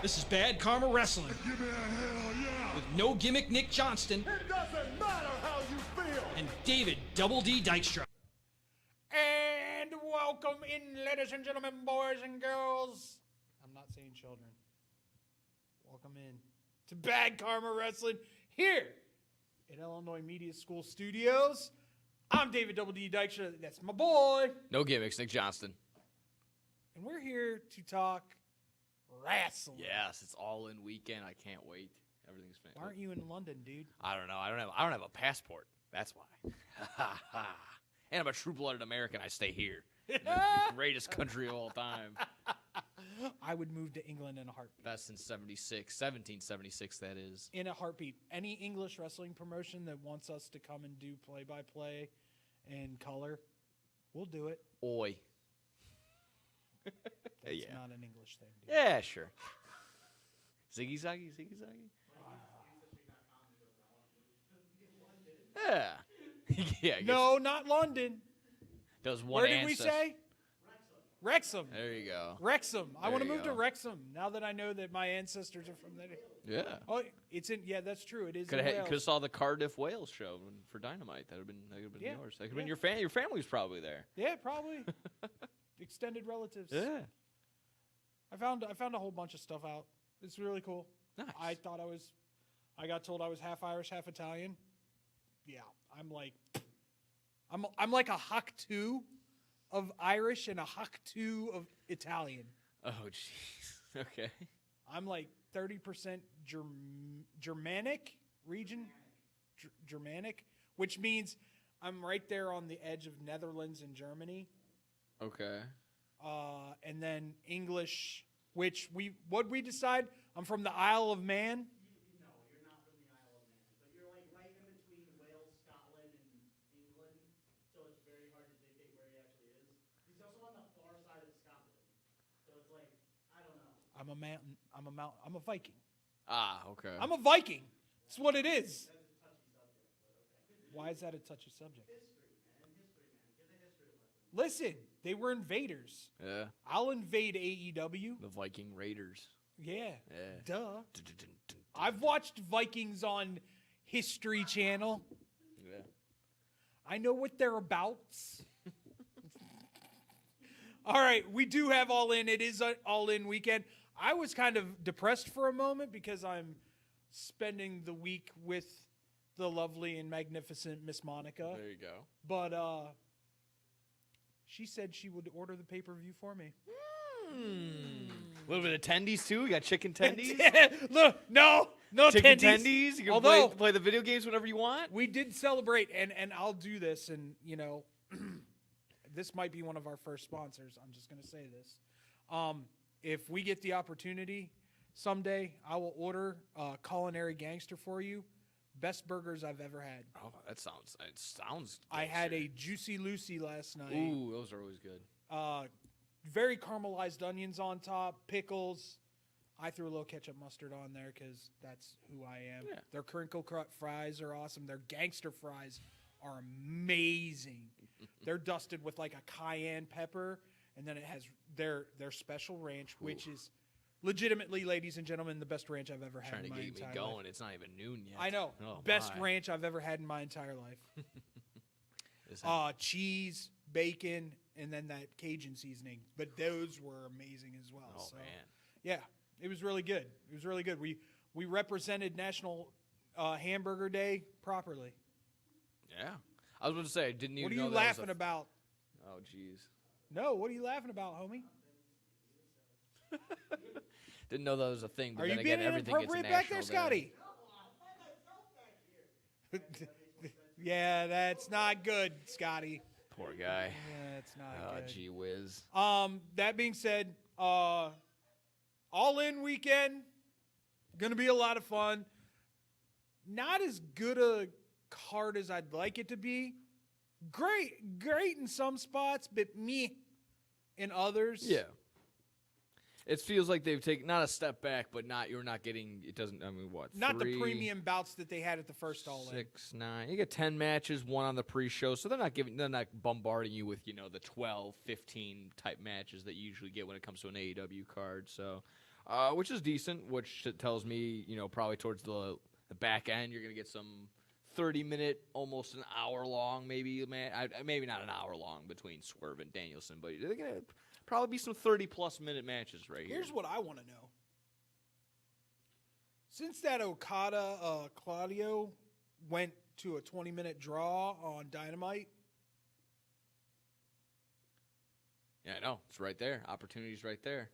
This is Bad Karma Wrestling. Give me a hell yeah! With no gimmick Nick Johnston. It doesn't matter how you feel! And David Double D Dykstra. And welcome in, ladies and gentlemen, boys and girls. I'm not saying children. Welcome in to Bad Karma Wrestling here at Illinois Media School Studios. I'm David Double D Dykstra. That's my boy. No gimmicks, Nick Johnston. And we're here to talk wrestling. Yes, it's all in weekend. I can't wait. Everything's fantastic. Why aren't you in London, dude? I don't know. I don't have a passport. That's why. And I'm a true-blooded American. I stay here. The greatest country of all time. I would move to England in a heartbeat. Best in 1776, that is. In a heartbeat. Any English wrestling promotion that wants us to come and do play-by-play and color, we'll do it. Oi. That's Yeah. not an English thing, dude. Yeah, sure. Ziggy Zaggy, Ziggy Zaggy. Yeah. Yeah. I guess. No, not London. Does one Where did we ancestor- say? Wrexham. There you go. Wrexham. I There want to you move to go. Wrexham now that I know that my ancestors are from there. Yeah. Oh, it's in. Yeah, that's true. It is. Could in have Wales. saw the Cardiff Wales show for Dynamite. That would have been Yeah. yours. That could have Yeah. been your family's probably there. Yeah, probably. Extended relatives. Yeah. I found a whole bunch of stuff out. It's really cool. Nice. I got told I was half Irish, half Italian. Yeah, I'm like a Hawk 2 of Irish and a Hawk 2 of Italian. Oh jeez. Okay. I'm like 30% Germanic region, Germanic, which means I'm right there on the edge of Netherlands and Germany. Okay. And then English, which we decide? I'm from the Isle of Man. No, you're not from the Isle of Man, but you're like right in between Wales, Scotland, and England, so it's very hard to dictate where he actually is. He's also on the far side of Scotland, so it's like, I don't know. I'm a Viking. Ah, okay. I'm a Viking. That's what it is. That's a touchy subject, but okay. Why is that a touchy subject? History, man. Give the history lesson. Listen, they were invaders. Yeah. I'll invade AEW. The Viking Raiders. Yeah. Yeah. Duh. I've watched Vikings on History Channel. Yeah. I know what they're about. All right, we do have All In. It is an All In weekend. I was kind of depressed for a moment because I'm spending the week with the lovely and magnificent Miss Monica. There you go. But she said she would order the pay-per-view for me. A little bit of tendies too. You got chicken tendies. Look, no Chicken tendies. tendies. You can Although play the video games whenever you want. we did celebrate, and I'll do this, and you know, this might be one of our first sponsors. I'm just going to say this. If we get the opportunity someday, I will order Culinary Gangster for you. Best burgers I've ever had. Oh, it sounds. I had kosher. a Juicy Lucy last night. Ooh, those are always good. Very caramelized onions on top, pickles. I threw a little ketchup mustard on there because that's who I am. Yeah. Their crinkle cut fries are awesome. Their gangster fries are amazing. They're dusted with like a cayenne pepper, and then it has their special ranch, which is legitimately, ladies and gentlemen, the best ranch I've ever had Trying in to my get me entire going. life. It's not even noon yet. I know. Oh, Best my. ranch I've ever had in my entire life. Is that- Cheese, bacon, and then that Cajun seasoning. But those were amazing as well. Oh so, man. yeah, it was really good. It was really good. We represented National Hamburger Day properly. Yeah. I was going to say, I didn't even What are know you that was laughing about? Oh, jeez. No, what are you laughing about, homie? Didn't know that was a thing. But Are then you again, being everything gets a inappropriate back there, national day. Scotty? Yeah, that's not good, Scotty. Poor guy. Yeah, it's not Oh, good. gee whiz. That being said, All In weekend, gonna be a lot of fun. Not as good a card as I'd like it to be. Great in some spots, but me in others. Yeah. It feels like they've taken not a step back, but you're not getting. It doesn't. I mean, what? Not three, the premium bouts that they had at the first All In. 6, 9. You get 10 matches, one on the pre-show, so they're not bombarding you with the 12, 15 type matches that you usually get when it comes to an AEW card. So which is decent. Which tells me, probably towards the back end, you're gonna get some 30-minute, almost an hour long, maybe maybe not an hour long between Swerve and Danielson, but they're gonna probably be some 30+ minute matches right here. Here's what I want to know. Since that Okada Claudio went to a 20-minute draw on Dynamite. Yeah, I know. It's right there. Opportunity's right there.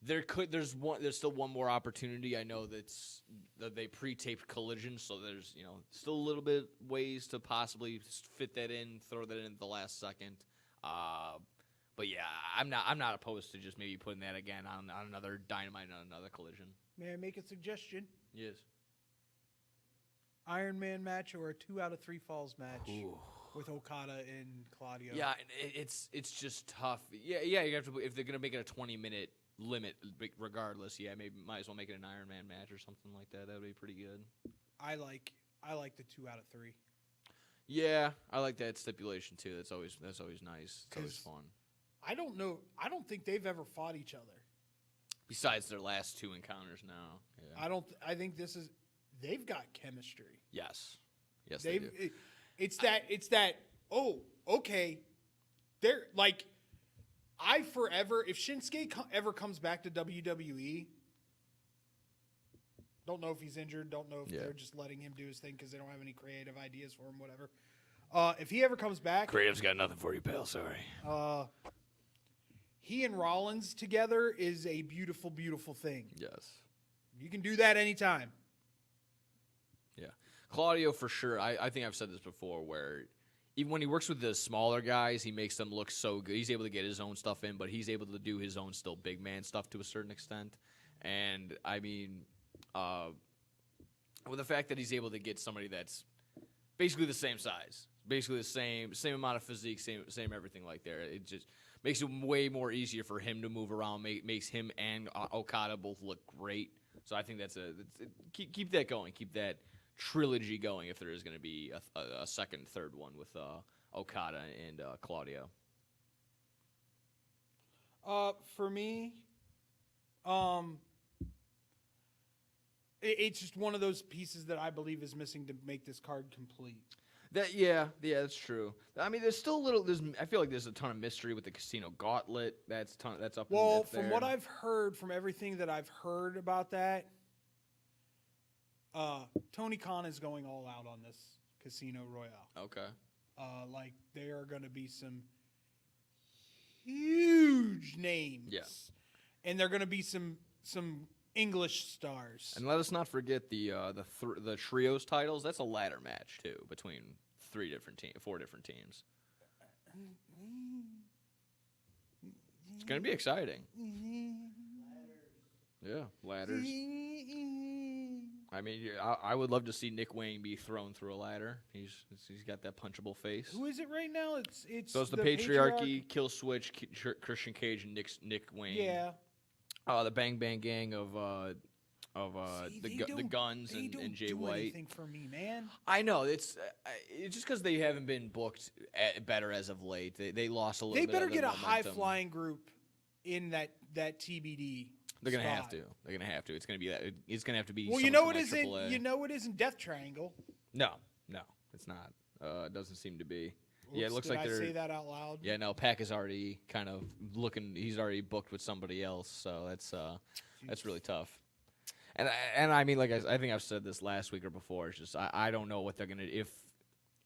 There's still one more opportunity. I know that they pre-taped Collision, so there's still a little bit ways to possibly fit that in, throw that in at the last second. But yeah, I'm not opposed to just maybe putting that again on another Dynamite and another Collision. May I make a suggestion? Yes. Iron Man match or a 2 out of 3 falls match. Ooh. With Okada and Claudio. Yeah, it's just tough. Yeah, you have to, if they're gonna make it a 20-minute limit, regardless. Yeah, maybe might as well make it an Iron Man match or something like that. That would be pretty good. I like the 2 out of 3. Yeah, I like that stipulation too. That's always nice. It's always fun. I don't know. I don't think they've ever fought each other. Besides their last 2 encounters now. Yeah. I think this is. They've got chemistry. Yes, they do. It's that. Oh, okay. They're like, if Shinsuke ever comes back to WWE, don't know if he's injured. Don't know if they're just letting him do his thing because they don't have any creative ideas for him. Whatever. If he ever comes back, Creative's got nothing for you, pal. Sorry. He and Rollins together is a beautiful, beautiful thing. Yes. You can do that anytime. Yeah. Claudio, for sure. I think I've said this before, where even when he works with the smaller guys, he makes them look so good. He's able to get his own stuff in, but he's able to do his own still big man stuff to a certain extent. And, I mean, with the fact that he's able to get somebody that's basically the same size, basically the same amount of physique, same everything like there, it just makes it way more easier for him to move around, makes him and Okada both look great. So I think keep that going. Keep that trilogy going if there is going to be a second, third one with Okada and Claudio. For me, it's just one of those pieces that I believe is missing to make this card complete. Yeah, that's true. I mean, there's still a little. I feel like there's a ton of mystery with the Casino Gauntlet. That's up. Well, from what I've heard, from everything that I've heard about that, Tony Khan is going all out on this Casino Royale. Okay. Like there are going to be some huge names. Yeah. And they're going to be some English stars. And let us not forget the trios titles. That's a ladder match too between 4 different teams. It's going to be exciting. Yeah, ladders. I mean, I would love to see Nick Wayne be thrown through a ladder. He's got that punchable face. Who is it right now? It's so it's the Patriarchy, Kill Switch, Christian Cage, and Nick Wayne. Yeah. The Bang Bang Gang of the Guns and Jay White. Anything for me, man. I know it's just because they haven't been booked better as of late. They lost a little. They bit better of get a momentum. high flying group in that TBD. They're gonna spot. have to. They're gonna have to. It's gonna be that. It's gonna have to be. Well, it isn't. It isn't Death Triangle. No, it's not. It doesn't seem to be. Oops, Yeah, it looks like did I they're. say that out loud? Yeah, no. Pac is already kind of looking. He's already booked with somebody else, so that's really tough. And I mean, like I think I've said this last week or before. It's just I don't know what they're gonna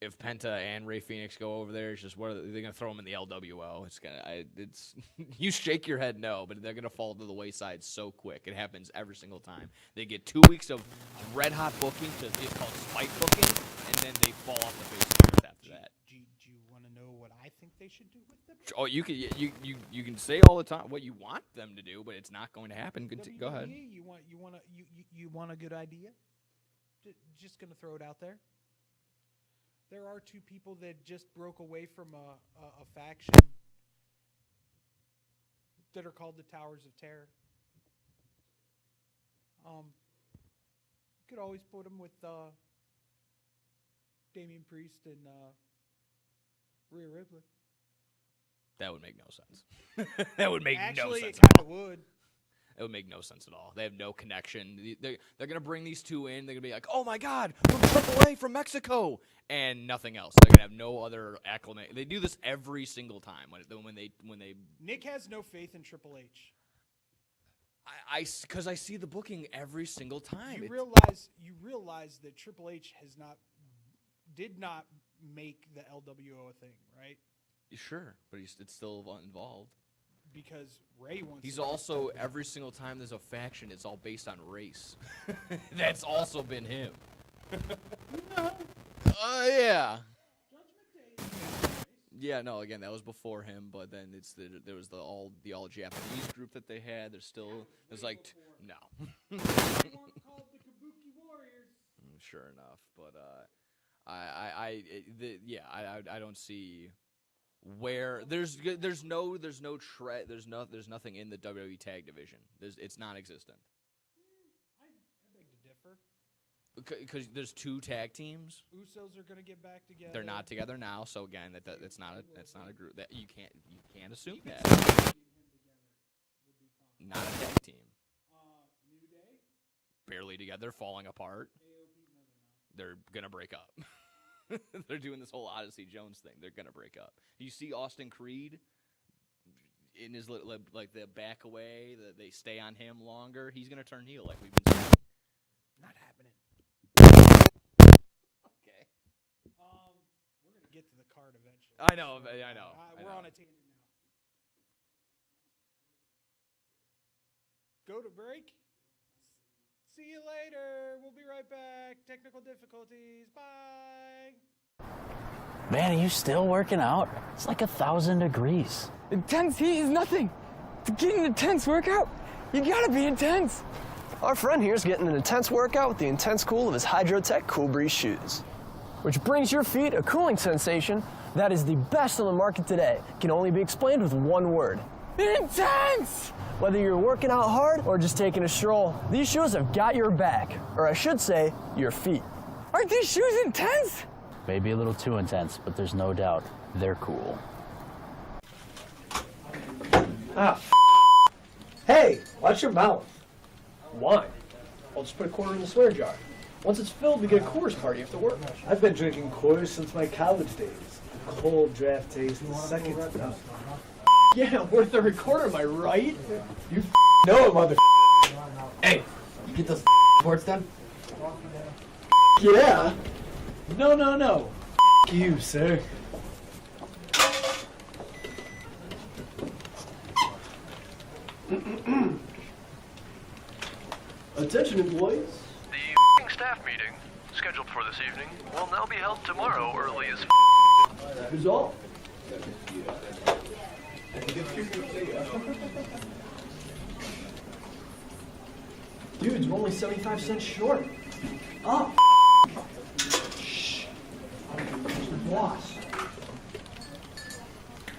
if Penta and Rey Fenix go over there. It's just what they're gonna throw them in the LWO. It's you shake your head no, but they're gonna fall to the wayside so quick. It happens every single time. They get 2 weeks of red hot booking to it's called spike booking, and then they fall off the face of the earth after that. Do you want to know what I think they should do with them? Oh, you can say all the time what you want them to do, but it's not going to happen. Go ahead. You want a good idea? Just gonna throw it out there. There are 2 people that just broke away from a faction that are called the Towers of Terror. You could always put them with Damian Priest and Rhea Ripley. That would make no sense. That would make no sense. Actually, it kind of would. It would make no sense at all. They have no connection. They're going to bring these two in. They're going to be like, oh, my God, from AAA, from Mexico, and nothing else. They're going to have no other acclimate. They do this every single time when they. Nick has no faith in Triple H. Because I see the booking every single time. You realize that Triple H did not make the LWO a thing, right? Sure, but it's still involved. Because Ray wants. He's also every single time there's a faction, it's all based on race. That's also been him. Yeah. Yeah, no. Again, that was before him, but then there was the all Japanese group that they had. There's like no. Sure enough, but I don't see where there's nothing in the WWE tag division. It's non-existent. I beg to differ. Because there's two tag teams. Usos are gonna get back together. They're not together now, so again, that's not a group that you can't assume that. Not a tag team. New Day. Barely together, falling apart. They're gonna break up. They're doing this whole Odyssey Jones thing. They're gonna break up. You see Austin Creed in his like the back away. They stay on him longer. He's gonna turn heel, like we've been saying. Not happening. Okay. We're gonna get to the card eventually. I know. We're on a tangent now. Go to break. See you later. We'll be right back. Technical difficulties. Bye. Man, are you still working out? It's like 1,000 degrees. Intense heat is nothing. To get an intense workout, you gotta be intense. Our friend here is getting an intense workout with the intense cool of his Hydrotech Cool Breeze shoes. Which brings your feet a cooling sensation that is the best on the market today. Can only be explained with one word. Intense! Whether you're working out hard or just taking a stroll, these shoes have got your back. Or I should say, your feet. Aren't these shoes intense? Maybe a little too intense, but there's no doubt they're cool. Hey, watch your mouth. Why? I'll just put a quarter in the swear jar. Once it's filled, we get a Coors party after work. I've been drinking Coors since my college days. The cold draft taste is second to none. Yeah, worth the recorder, am I right? You know it, mother. Hey, you get those reports done? Yeah. No. You, sir. Attention, employees. The staff meeting, scheduled for this evening, will now be held tomorrow early as That is all. Dudes, we're only 75 cents short. Oh, shh. Boss.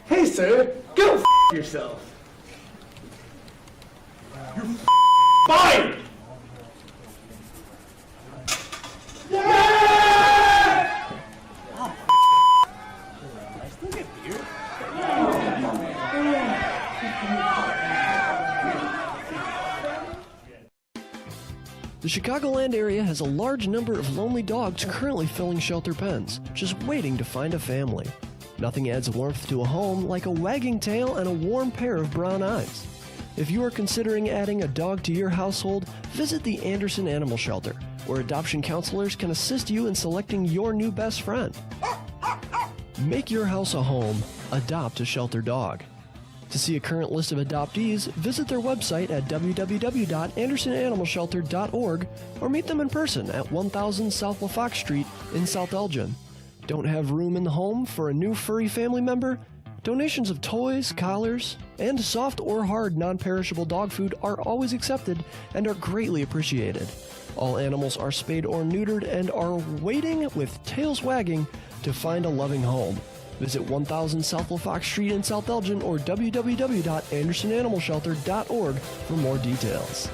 Hey, sir. Go yourself. You're fired. The Chicagoland area has a large number of lonely dogs currently filling shelter pens, just waiting to find a family. Nothing adds warmth to a home like a wagging tail and a warm pair of brown eyes. If you are considering adding a dog to your household, visit the Anderson Animal Shelter, where adoption counselors can assist you in selecting your new best friend. Make your house a home. Adopt a shelter dog. To see a current list of adoptees, visit their website at www.andersonanimalshelter.org or meet them in person at 1000 South LaFox Street in South Elgin. Don't have room in the home for a new furry family member? Donations of toys, collars, and soft or hard non-perishable dog food are always accepted and are greatly appreciated. All animals are spayed or neutered and are waiting with tails wagging to find a loving home. Visit 1000 South LaFox Street in South Elgin or www.andersonanimalshelter.org for more details.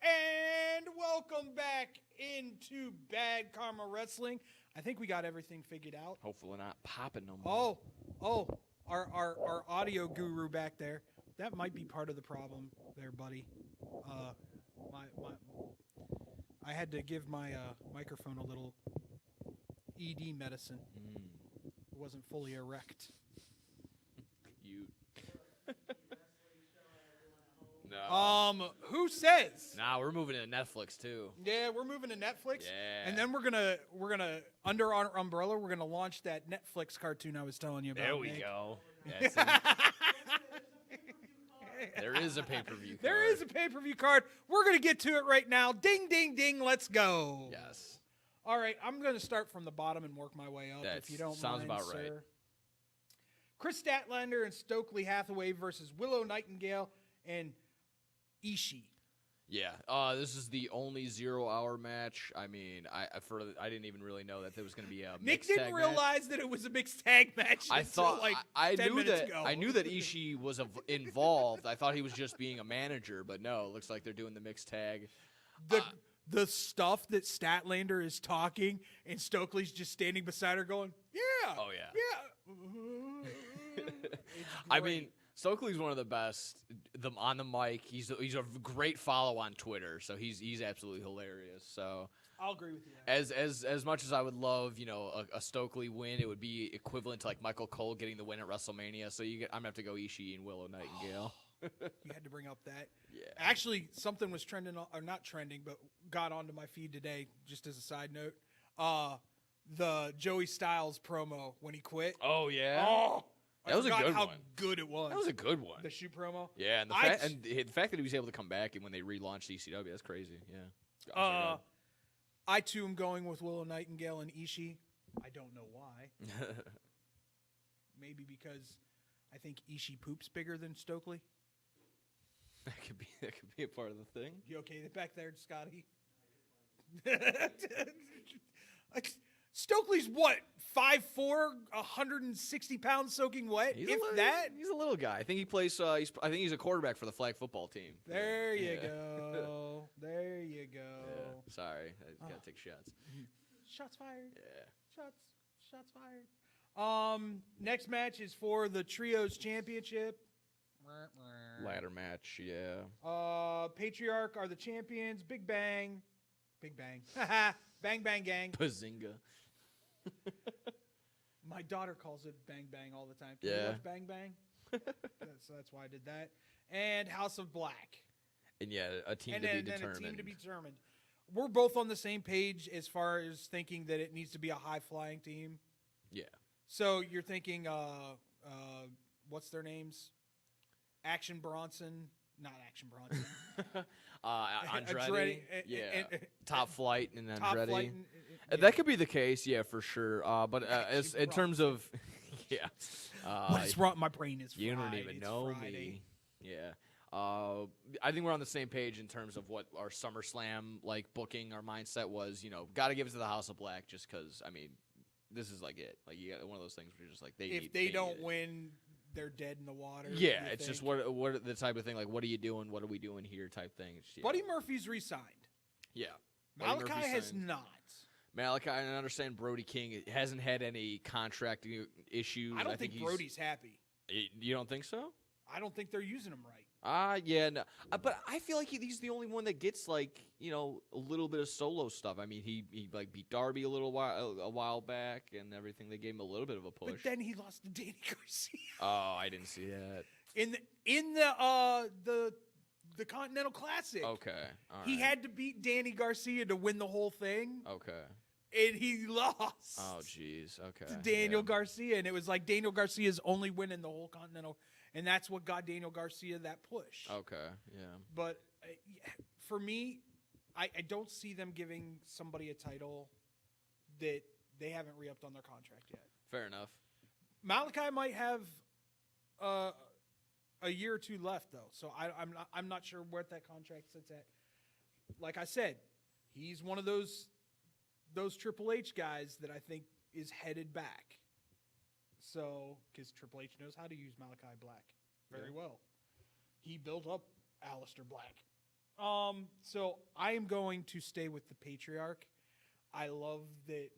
And welcome back into Bad Karma Wrestling. I think we got everything figured out. Hopefully not popping no more. Oh, our audio guru back there. that might be part of the problem there, buddy. I had to give my microphone a little ED medicine. It wasn't fully erect. You. No. Who says? Nah, we're moving to Netflix too. Yeah, we're moving to Netflix. Yeah. And then we're gonna under our umbrella, we're gonna launch that Netflix cartoon I was telling you about. There we Nick. go. There is a pay-per-view card. There is a pay-per-view card. We're gonna get to it right now. Ding, ding, ding. Let's go. Yes. All right, I'm gonna start from the bottom and work my way up. If you don't sounds mind, about sir. right. Chris Statlander and Stokely Hathaway versus Willow Nightingale and Ishii. Yeah. This is the only 0-hour match. I mean, I didn't even really know that there was going to be a Nick mixed didn't tag realize match. that it was a mixed tag match. I until thought like I 10 knew minutes that ago. I knew that Ishii was involved. I thought he was just being a manager, but no, it looks like they're doing the mixed tag. The stuff that Statlander is talking and Stokely's just standing beside her going, yeah. Oh yeah. Yeah. I mean, Stokely's one of the best. On the mic, he's a great follow on Twitter, so he's absolutely hilarious. So I'll agree with you. as much as I would love, a Stokely win, it would be equivalent to like Michael Cole getting the win at WrestleMania. So I'm gonna have to go Ishii and Willow Nightingale. You had to bring up that. Yeah. Actually, something was trending, or not trending, but got onto my feed today, just as a side note. The Joey Styles promo when he quit. Oh yeah. Oh, that was a good how one. good it was. That was a good one. The shoe promo. Yeah, and the fact that he was able to come back and when they relaunched ECW, that's crazy. Yeah. I too am going with Willow Nightingale and Ishii. I don't know why. Maybe because I think Ishii poops bigger than Stokely. That could be a part of the thing. You okay back there, Scotty? Stokely's what? 5'4", 160 pounds soaking wet. He's a little guy. I think he plays. I think he's a quarterback for the flag football team. There you go. There you go. Yeah. Sorry, I gotta take shots. Shots fired. Yeah. Shots fired. Next match is for the Trios Championship. Ladder match. Yeah. Patriarch are the champions. Big Bang. Bang Bang Gang. Bazinga. My daughter calls it Bang Bang all the time. Can Yeah. you watch Bang Bang? So that's why I did that. And House of Black. And yeah, a team And to be then determined. a team to be determined. We're both on the same page as far as thinking that it needs to be a high-flying team. Yeah. So you're thinking, what's their names? Action Bronson. Not Action Bronson. Andretti. Yeah. Top Flight and Andretti. Top Flight That could be the case, yeah, for sure. But as in terms of, yeah. What is wrong? My brain is fried. You don't even know Friday. me. Yeah. I think we're on the same page in terms of what our SummerSlam booking, our mindset was. Got to give it to the House of Black just because. I mean, this is it. You got one of those things where you're just like if they don't win, they're dead in the water. Yeah, it's just what the type of thing what are you doing? What are we doing here? Type thing. Buddy Murphy's re-signed. Yeah. Malachi has not. Malachi, I understand Brody King hasn't had any contract issues. I don't think Brody's happy. You don't think so? I don't think they're using him right. Yeah, no. But I feel like he's the only one that gets a little bit of solo stuff. I mean, he beat Darby a while back and everything. They gave him a little bit of a push. But then he lost to Danny Garcia. Oh, I didn't see that. In the Continental Classic. Okay, all right. He had to beat Danny Garcia to win the whole thing. Okay. And he lost. Oh, jeez. Okay. To Daniel Garcia, and it was like Daniel Garcia's only win in the whole Continental. And that's what got Daniel Garcia that push. Okay, yeah. But for me, I don't see them giving somebody a title that they haven't re-upped on their contract yet. Fair enough. Malachi might have a year or two left, though. So I'm not sure where that contract sits at. Like I said, he's one of those Triple H guys that I think is headed back. So, because Triple H knows how to use Malachi Black very well. He built up Aleister Black. So I am going to stay with the Patriarch. I love that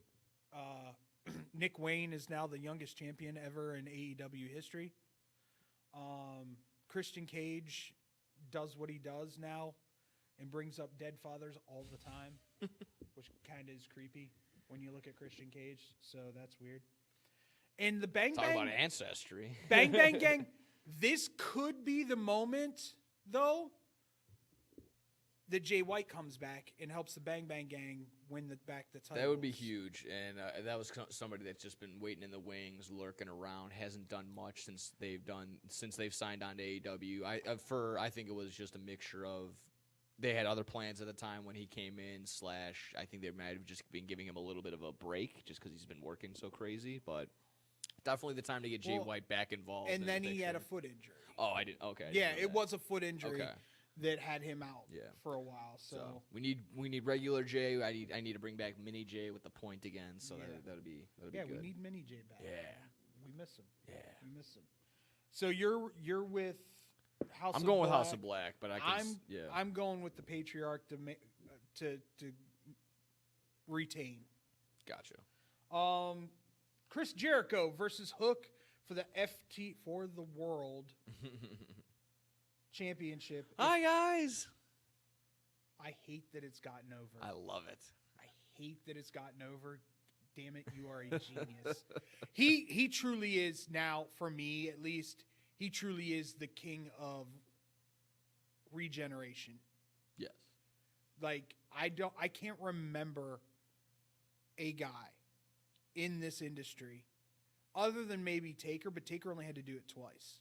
Nick Wayne is now the youngest champion ever in AEW history. Christian Cage does what he does now and brings up dead fathers all the time, which kind of is creepy when you look at Christian Cage. So that's weird. And the Bang Talk Bang about ancestry. Bang Bang Gang. This could be the moment, though, that Jay White comes back and helps the Bang Bang Gang win the title. That would be huge, and that was somebody that's just been waiting in the wings, lurking around, hasn't done much since they've signed on to AEW. I think it was just a mixture of they had other plans at the time when he came in. / I think they might have just been giving him a little bit of a break just because he's been working so crazy. But definitely the time to get Jay White back involved. And then he had a foot injury. Oh, I didn't. Okay. Yeah, it was a foot injury. Okay. That had him out for a while. So we need regular Jay. I need to bring back Mini Jay with the point again. So that'd be good. We need Mini Jay back. Yeah, we miss him. Yeah, we miss him. So you're with House. I'm of going Black. with House of Black, but I'm going with the Patriarch to retain. Gotcha. Chris Jericho versus Hook for the World Championship. Hi guys. I hate that it's gotten over. I love it. I hate that it's gotten over. Damn it, you are a genius. He truly is now, for me at least, he truly is the king of regeneration. Yes. Like I can't remember a guy in this industry other than maybe Taker, but Taker only had to do it twice.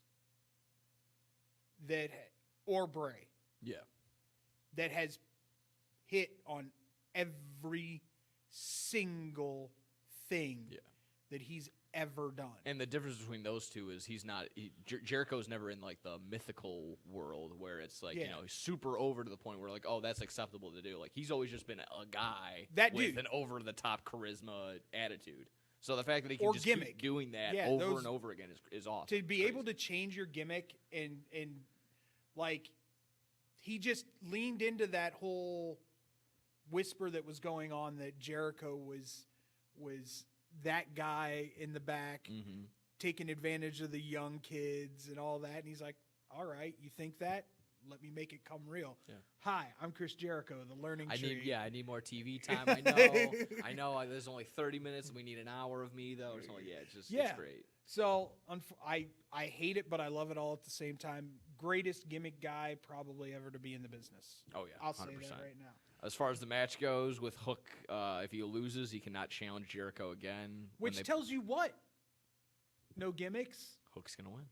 Or Bray. Yeah. That has hit on every single thing that he's ever done. And the difference between those two is Jericho's never in like the mythical world where it's like, he's super over to the point where like, oh, that's acceptable to do. Like he's always just been a guy with an over the top charisma attitude. So the fact that he can just keep doing that over and over again is awesome. To be able to change your gimmick and like he just leaned into that whole whisper that was going on that Jericho was that guy in the back taking advantage of the young kids and all that. And he's like, all right, you think that? Let me make it come real. Yeah. Hi, I'm Chris Jericho, the learning tree. I need more TV time. I know. There's only 30 minutes. And we need an hour of me though. So it's great. So I hate it, but I love it all at the same time. Greatest gimmick guy probably ever to be in the business. Oh yeah, I'll 100%. say that right now. As far as the match goes, with Hook, if he loses, he cannot challenge Jericho again. Which tells you what? No gimmicks. Hook's gonna win.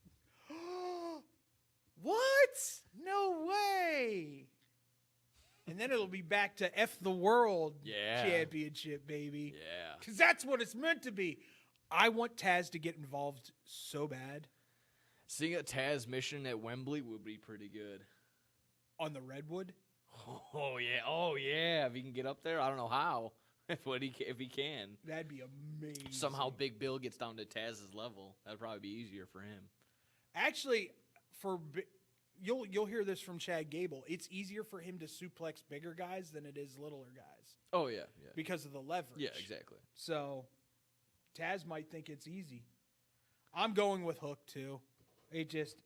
What? No way. And then it'll be back to F the World Championship, baby. Yeah. Because that's what it's meant to be. I want Taz to get involved so bad. Seeing a Taz mission at Wembley would be pretty good. On the Redwood? Oh, yeah. If he can get up there, I don't know how. If he can. That'd be amazing. Somehow Big Bill gets down to Taz's level. That'd probably be easier for him. Actually, you'll hear this from Chad Gable. It's easier for him to suplex bigger guys than it is littler guys. Oh yeah. Because of the leverage. Yeah, exactly. So Taz might think it's easy. I'm going with Hook too. It just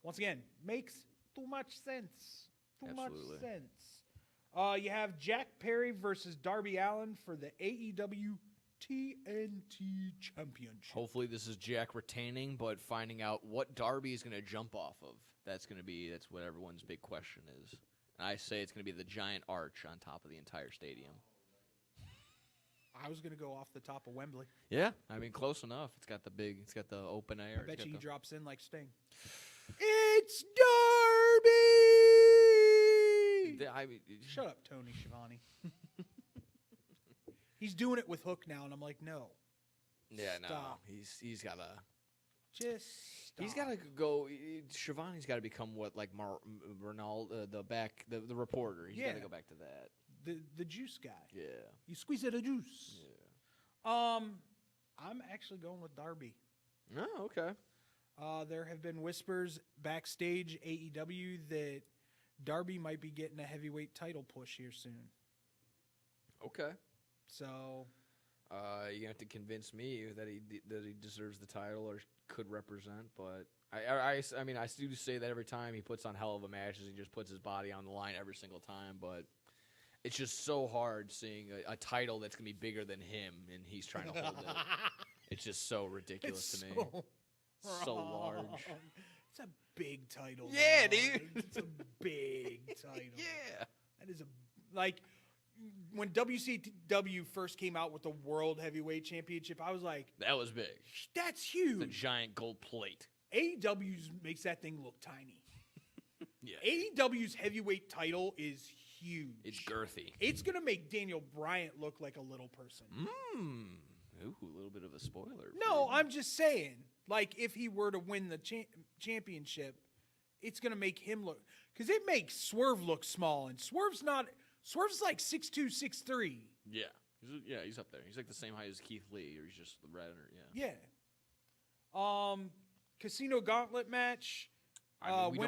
once again makes too much sense. Absolutely. Much sense. You have Jack Perry versus Darby Allin for the AEW TNT Championship. Hopefully this is Jack retaining, but finding out what Darby is going to jump off of. That's what everyone's big question is. And I say it's going to be the giant arch on top of the entire stadium. I was going to go off the top of Wembley. Yeah, I mean close enough. It's got the open air. I bet he drops in like Sting. It's Darby. Shut up, Tony Schiavone. He's doing it with Hook now, and I'm like, no. Yeah, stop. No. He's got to. Just stop. He's got to go. Schiavone's got to become what, like Ronald, the reporter. He's got to go back to that. The juice guy. Yeah. You squeeze it a juice. Yeah. I'm actually going with Darby. Oh, okay. There have been whispers backstage AEW that Darby might be getting a heavyweight title push here soon. Okay. So You have to convince me that he deserves the title or could represent. But I mean, I do say that every time he puts on hell of a matches, he just puts his body on the line every single time. But it's just so hard seeing a title that's gonna be bigger than him, and he's trying to hold it. It's just so ridiculous to me. So large. It's a big title. Yeah, man. dude. It's a big title. Yeah. That is when WCW first came out with the World Heavyweight Championship, I was like, That was big. that's huge. The giant gold plate. AEW's makes that thing look tiny. Yeah. AEW's heavyweight title is huge. It's girthy. It's going to make Daniel Bryant look like a little person. Ooh, a little bit of a spoiler. No, I'm just saying. Like, if he were to win the championship, it's going to make him look... Because it makes Swerve look small, and Swerve's like 6'2", 6'3". Yeah. He's up there. He's like the same height as Keith Lee, or he's just the redder, yeah. Yeah. Casino Gauntlet match. I mean, we we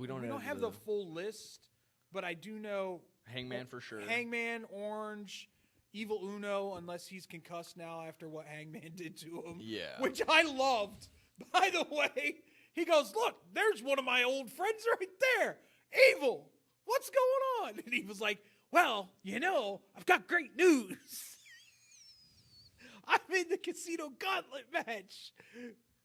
don't have the full list, but I do know Hangman for sure. Hangman, Orange, Evil Uno, unless he's concussed now after what Hangman did to him. Yeah. Which I loved. By the way, he goes, look, there's one of my old friends right there. Evil, what's going on? And he was like, well, I've got great news. I'm in the Casino Gauntlet match.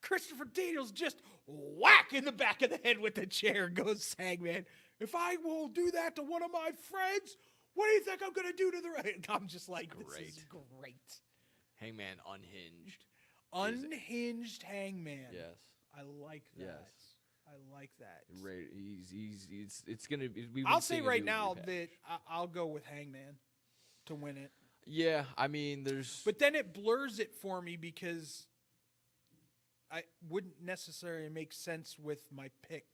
Christopher Daniels just whack in the back of the head with the chair, goes Hangman. If I will do that to one of my friends, what do you think I'm going to do to the right? I'm just like, this is great. Hangman unhinged. Unhinged Hangman. Yes. I like that. Yes. I like that. Right. It's going to be. I'll say right now that I'll go with Hangman to win it. Yeah, I mean, there's. But then it blurs it for me because I wouldn't necessarily make sense with my picks.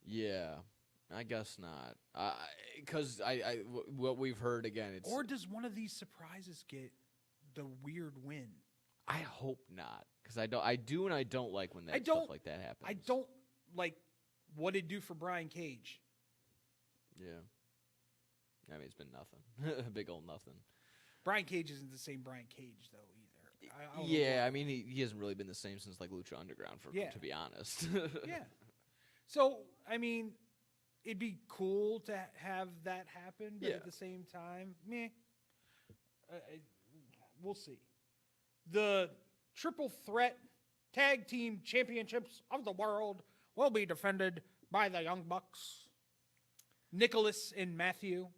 Yeah, I guess not. Because what we've heard again, it's. Or does one of these surprises get the weird win? I hope not, because I do and I don't like when stuff like that happens. I don't like what it do for Brian Cage. Yeah. I mean, it's been nothing. Big old nothing. Brian Cage isn't the same Brian Cage, though, either. Yeah, I mean, he hasn't really been the same since, like, Lucha Underground, to be honest. Yeah. So, I mean, it'd be cool to have that happen, but at the same time, meh. We'll see. The Triple Threat Tag Team Championships of the World will be defended by the Young Bucks. Nicholas and Matthew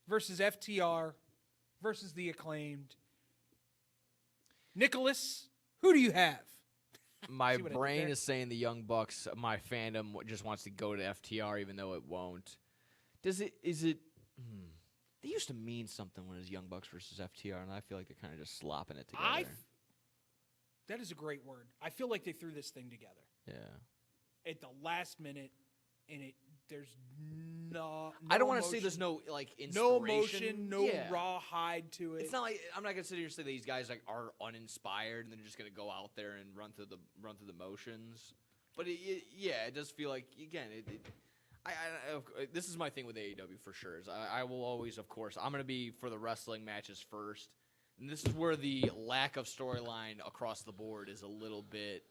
versus FTR versus the Acclaimed. Nicholas, who do you have? My brain is saying the Young Bucks. My fandom just wants to go to FTR, even though it won't. Is it? They used to mean something when it was Young Bucks versus FTR, and I feel like they're kind of just slopping it together. That is a great word. I feel like they threw this thing together. Yeah. At the last minute, and there's no I don't want to emotion. say there's no inspiration. No emotion, no raw hide to it. It's not like I'm not gonna sit here and say that these guys are uninspired and they're just gonna go out there and run through the motions. But it does feel like again this is my thing with AEW for sure. Is I will always, of course, I'm gonna be for the wrestling matches first, and this is where the lack of storyline across the board is a little bit.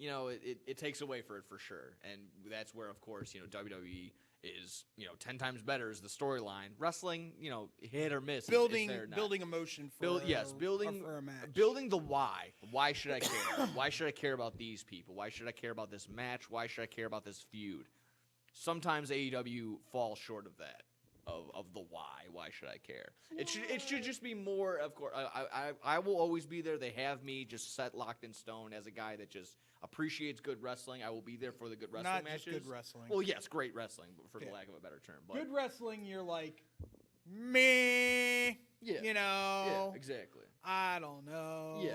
It takes away for it for sure. And that's where, of course, WWE is, 10 times better is the storyline. Wrestling, hit or miss. Building emotion for a match. Building the why. Why should I care? Why should I care about these people? Why should I care about this match? Why should I care about this feud? Sometimes AEW falls short of that. Of the why. Why should I care? It should just be more, of course. I will always be there. They have me just set locked in stone as a guy that just appreciates good wrestling. I will be there for the good wrestling matches. Not just good wrestling. Well, yes, great wrestling, for the lack of a better term. But good wrestling, you're like, meh. Yeah. Yeah, exactly. I don't know. Yeah.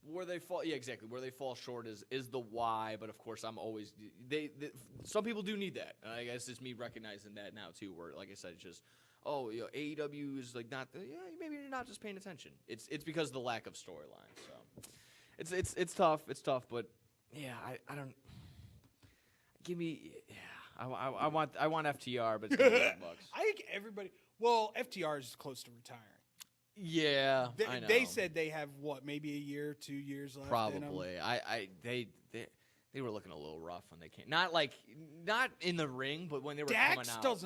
Where they fall, exactly. Where they fall short is the why, but of course I'm always some people do need that. And I guess it's me recognizing that now too. Where, like I said, it's just AEW is like not. Maybe you're not just paying attention. It's because of the lack of storyline. So it's tough. It's tough, but yeah, I don't. Give me. Yeah, I want FTR, but it's gonna be Bucks. I think everybody. Well, FTR is close to retiring. Yeah, I know. They said they have maybe a year, 2 years left. Probably. They were looking a little rough when they came. Not in the ring, but when they were coming out.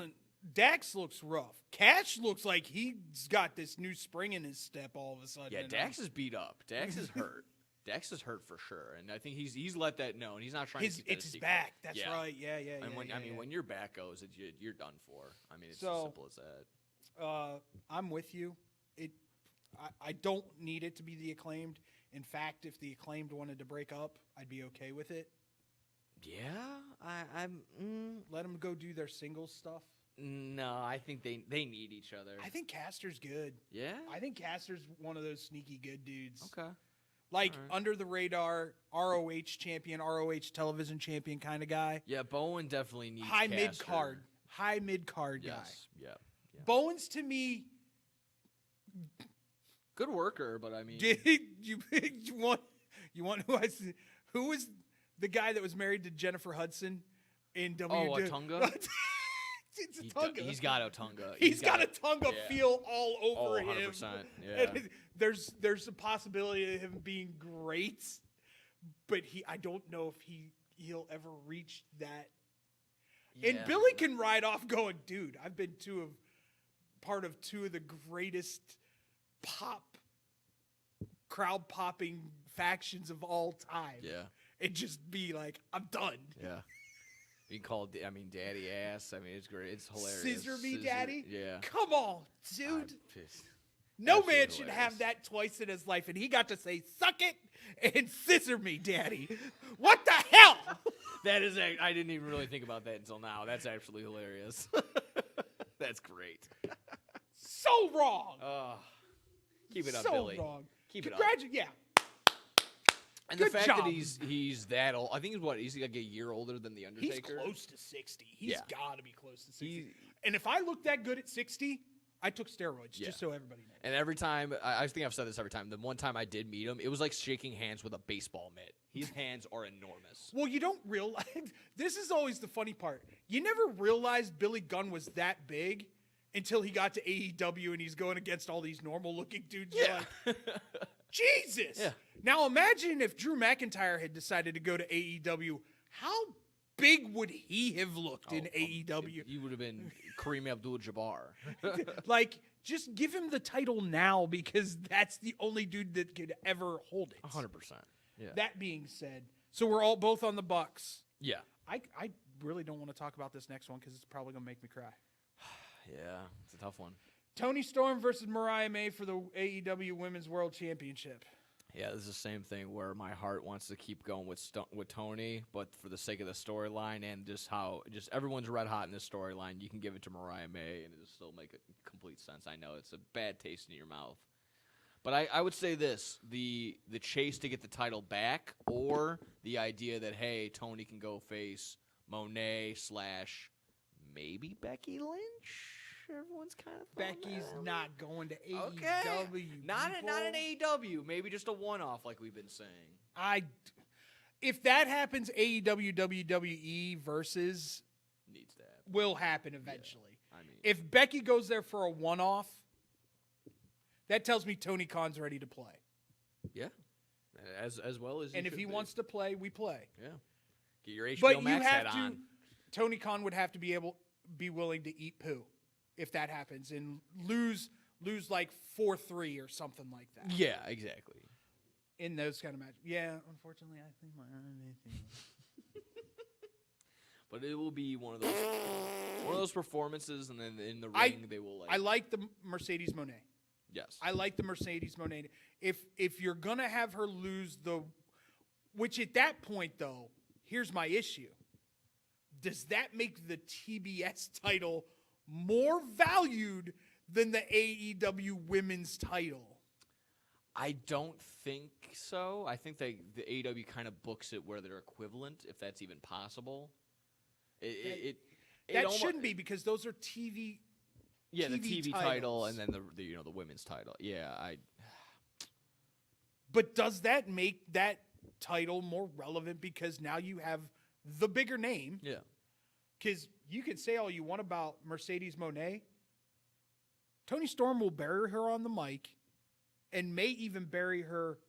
Dax looks rough. Cash looks like he's got this new spring in his step all of a sudden. Yeah, Dax is beat up. Dax is hurt. Dax is hurt for sure, and I think he's let that known. He's not trying to keep that a It's his secret. back. That's right. Yeah. And when your back goes, you're done for. I mean, it's as simple as that. I'm with you. I don't need it to be the Acclaimed. In fact, if the Acclaimed wanted to break up, I'd be okay with it. Yeah, I'm. Let them go do their singles stuff. No, I think they need each other. I think Caster's good. Yeah? I think Caster's one of those sneaky good dudes. Okay. Like, under the radar, ROH champion, ROH television champion kind of guy. Yeah, Bowen definitely needs high Caster. mid card guy. Yes. Yeah. Bowen's to me. Good worker, but I mean. you want who was the guy that was married to Jennifer Hudson in WWE? Oh, Otunga? It's Otunga. He's got Otunga. He's got a Otunga feel all over 100%, him. yeah. And there's a possibility of him being great, but I don't know if he'll ever reach that. Yeah. And Billy can ride off going, dude, I've been part of two of the greatest crowd popping factions of all time. Yeah. And just be like, I'm done. Yeah. You can call Daddy Ass. I mean, it's great. It's hilarious. Scissor me, Daddy? Yeah. Come on, dude. No man should have that twice in his life, and he got to say, suck it and scissor me, Daddy. What the hell? That is, I didn't even really think about that until now. That's actually hilarious. That's great. So wrong. Keep it up, so Billy. Wrong. Keep it up. Yeah. And Good the fact job. that he's that old, I think he's like a year older than the Undertaker. He's close to 60. He's Yeah. got to be close to 60. And if I look that good at 60, I took steroids, just so everybody knows. And every time, I think I've said this every time, the one time I did meet him, it was like shaking hands with a baseball mitt. His hands are enormous. Well, you don't realize, this is always the funny part. You never realized Billy Gunn was that big until he got to AEW and he's going against all these normal-looking dudes. Yeah. You're like, Jesus! Yeah. Now imagine if Drew McIntyre had decided to go to AEW, how big would he have looked in AEW? He would have been Kareem Abdul-Jabbar. Like, just give him the title now because that's the only dude that could ever hold it. 100%. Yeah. That being said, so we're both on the Bucks. Yeah. I really don't want to talk about this next one because it's probably going to make me cry. Yeah, it's a tough one. Toni Storm versus Mariah May for the AEW Women's World Championship. Yeah, this is the same thing where my heart wants to keep going with Toni, but for the sake of the storyline and just how everyone's red hot in this storyline, you can give it to Mariah May and it'll still make complete sense. I know it's a bad taste in your mouth. But I would say this, the chase to get the title back or the idea that, hey, Toni can go face Monet / maybe Becky Lynch. Everyone's kind of Becky's not going to AEW. Okay. Not an AEW. Maybe just a one-off like we've been saying. If that happens, AEW WWE versus needs to happen. Will happen eventually. Yeah. I mean, if Becky goes there for a one-off, that tells me Tony Khan's ready to play. Yeah. As well as and if he wants to play, we play. Yeah. Get your HBO but Max you have hat to, on. Tony Khan would have to be willing to eat poo if that happens and lose like 4-3 or something like that. Yeah, exactly. In those kind of matches. Yeah, unfortunately, I think but it will be one of those performances, and then in the ring they will. I like the Mercedes Moné. Yes, I like the Mercedes Moné. If you're gonna have her lose which at that point though, here's my issue. Does that make the TBS title more valued than the AEW Women's title? I don't think so. I think the AEW kind of books it where they're equivalent, if that's even possible. That shouldn't be because those are TV. Yeah, the TV title titles. and then the women's title. Yeah, But does that make that title more relevant because now you have the bigger name? Yeah. Because you can say all you want about Mercedes Moné. Toni Storm will bury her on the mic and may even bury her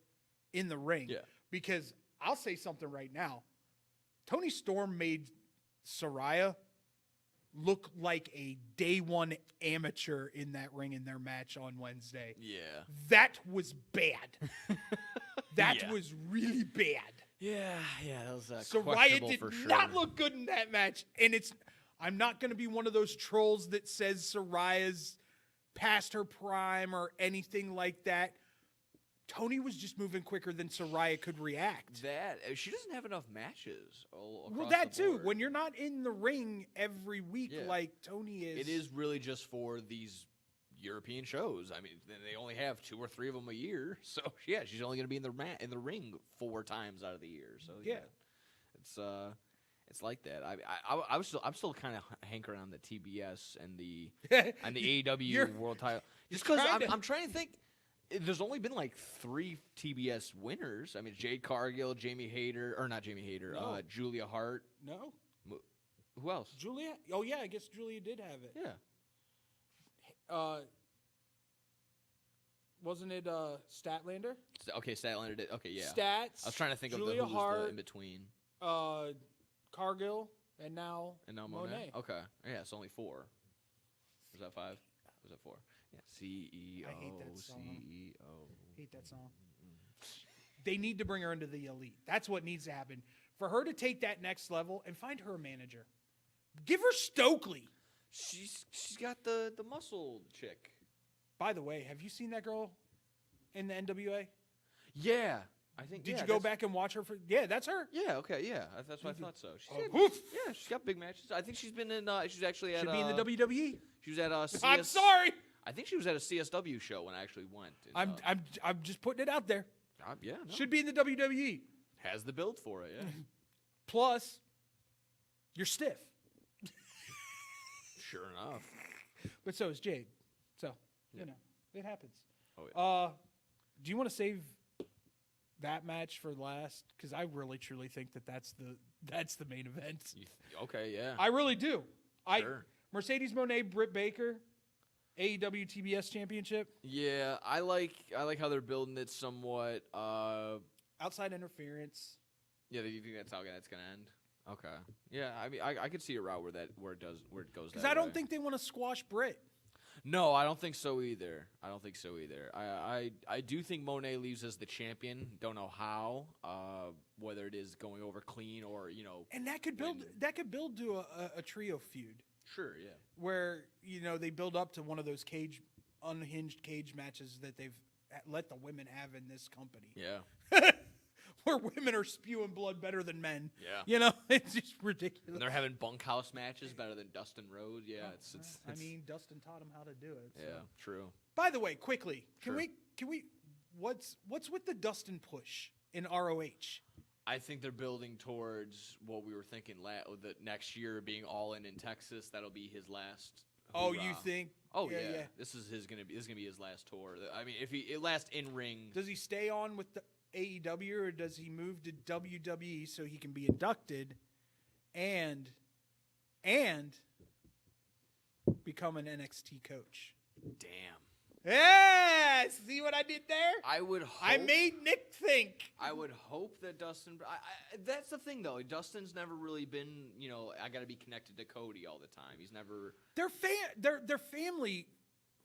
in the ring. Yeah. Because I'll say something right now. Tony Storm made Saraya look like a day one amateur in that ring in their match on Wednesday. Yeah. That was bad. That Yeah. was really bad. Yeah, that was Saraya questionable did for sure. not look good in that match. And I'm not going to be one of those trolls that says Saraya's past her prime or anything like that. Tony was just moving quicker than Saraya could react. She doesn't have enough matches. Well, that too. When you're not in the ring every week like Tony is. It is really just for these European shows. I mean, they only have 2 or 3 of them a year. So, yeah, she's only going to be in the ring 4 times out of the year. So, yeah. It's like that. I'm still kind of hankering on the TBS and the AEW World Title. Just because I'm trying to think. There's only been like 3 TBS winners. I mean, Jade Cargill, Jamie Hayter, or not Jamie Hayter, No. Julia Hart. No. Who else? Julia? Oh, yeah, I guess Julia did have it. Yeah. Wasn't it Statlander? Okay, Statlander did. Okay, yeah. Stats. I was trying to think Julia of who Hart, was the in between. Cargill, and now Monet. Okay. Yeah, it's only 4. Was that 5? Was that 4? Yeah. CEO. I hate that song. CEO. Hate that song. They need to bring her into the elite. That's what needs to happen. For her to take that next level and find her a manager. Give her Stokely. She's got the muscle chick. By the way, have you seen that girl in the NWA? Yeah. I think. Did you go back and watch her for? Yeah, that's her. Yeah. Okay. Yeah. That's what I thought so. Yeah. She's got big matches. I think she's been in. She's actually at. Should be in the WWE. She was at. I'm sorry. I think she was at a CSW show when I actually went. I'm just putting it out there. Yeah. No. Should be in the WWE. Has the build for it. Yeah. Plus, you're stiff. Sure enough. But so is Jade. So you know it happens. Oh yeah. Do you want to save that match for last? Because I really truly think that's the main event. Okay. Yeah. I really do. Sure. Mercedes Moné, Britt Baker, AEW TBS Championship. Yeah, I like how they're building it somewhat. Outside interference. Yeah, you think that's how that's gonna end? Okay. Yeah, I mean, I could see a route where it goes. Because I don't think they want to squash Britt. No, I don't think so either. I do think Monet leaves as the champion. Don't know how. Whether it is going over clean or And that could build to a trio feud. Sure. Yeah. Where they build up to one of those unhinged cage matches that they've let the women have in this company. Yeah. Where women are spewing blood better than men. Yeah. It's just ridiculous. And they're having bunkhouse matches better than Dustin Rhodes. Yeah, it's I mean, Dustin taught him how to do it. So. Yeah, true. By the way, quickly, can Sure. we what's with the Dustin push in ROH? I think they're building towards what we were thinking the next year being all in Texas. That'll be his last. Oh, hoorah. you think? Oh yeah. This is gonna be his last tour. I mean, if he last in ring. Does he stay on with the AEW or does he move to WWE so he can be inducted and become an NXT coach? Damn. Yeah, see what I did there? I would hope. I made Nick think. I would hope that Dustin. That's the thing, though. Dustin's never really been. I got to be connected to Cody all the time. He's never. They're family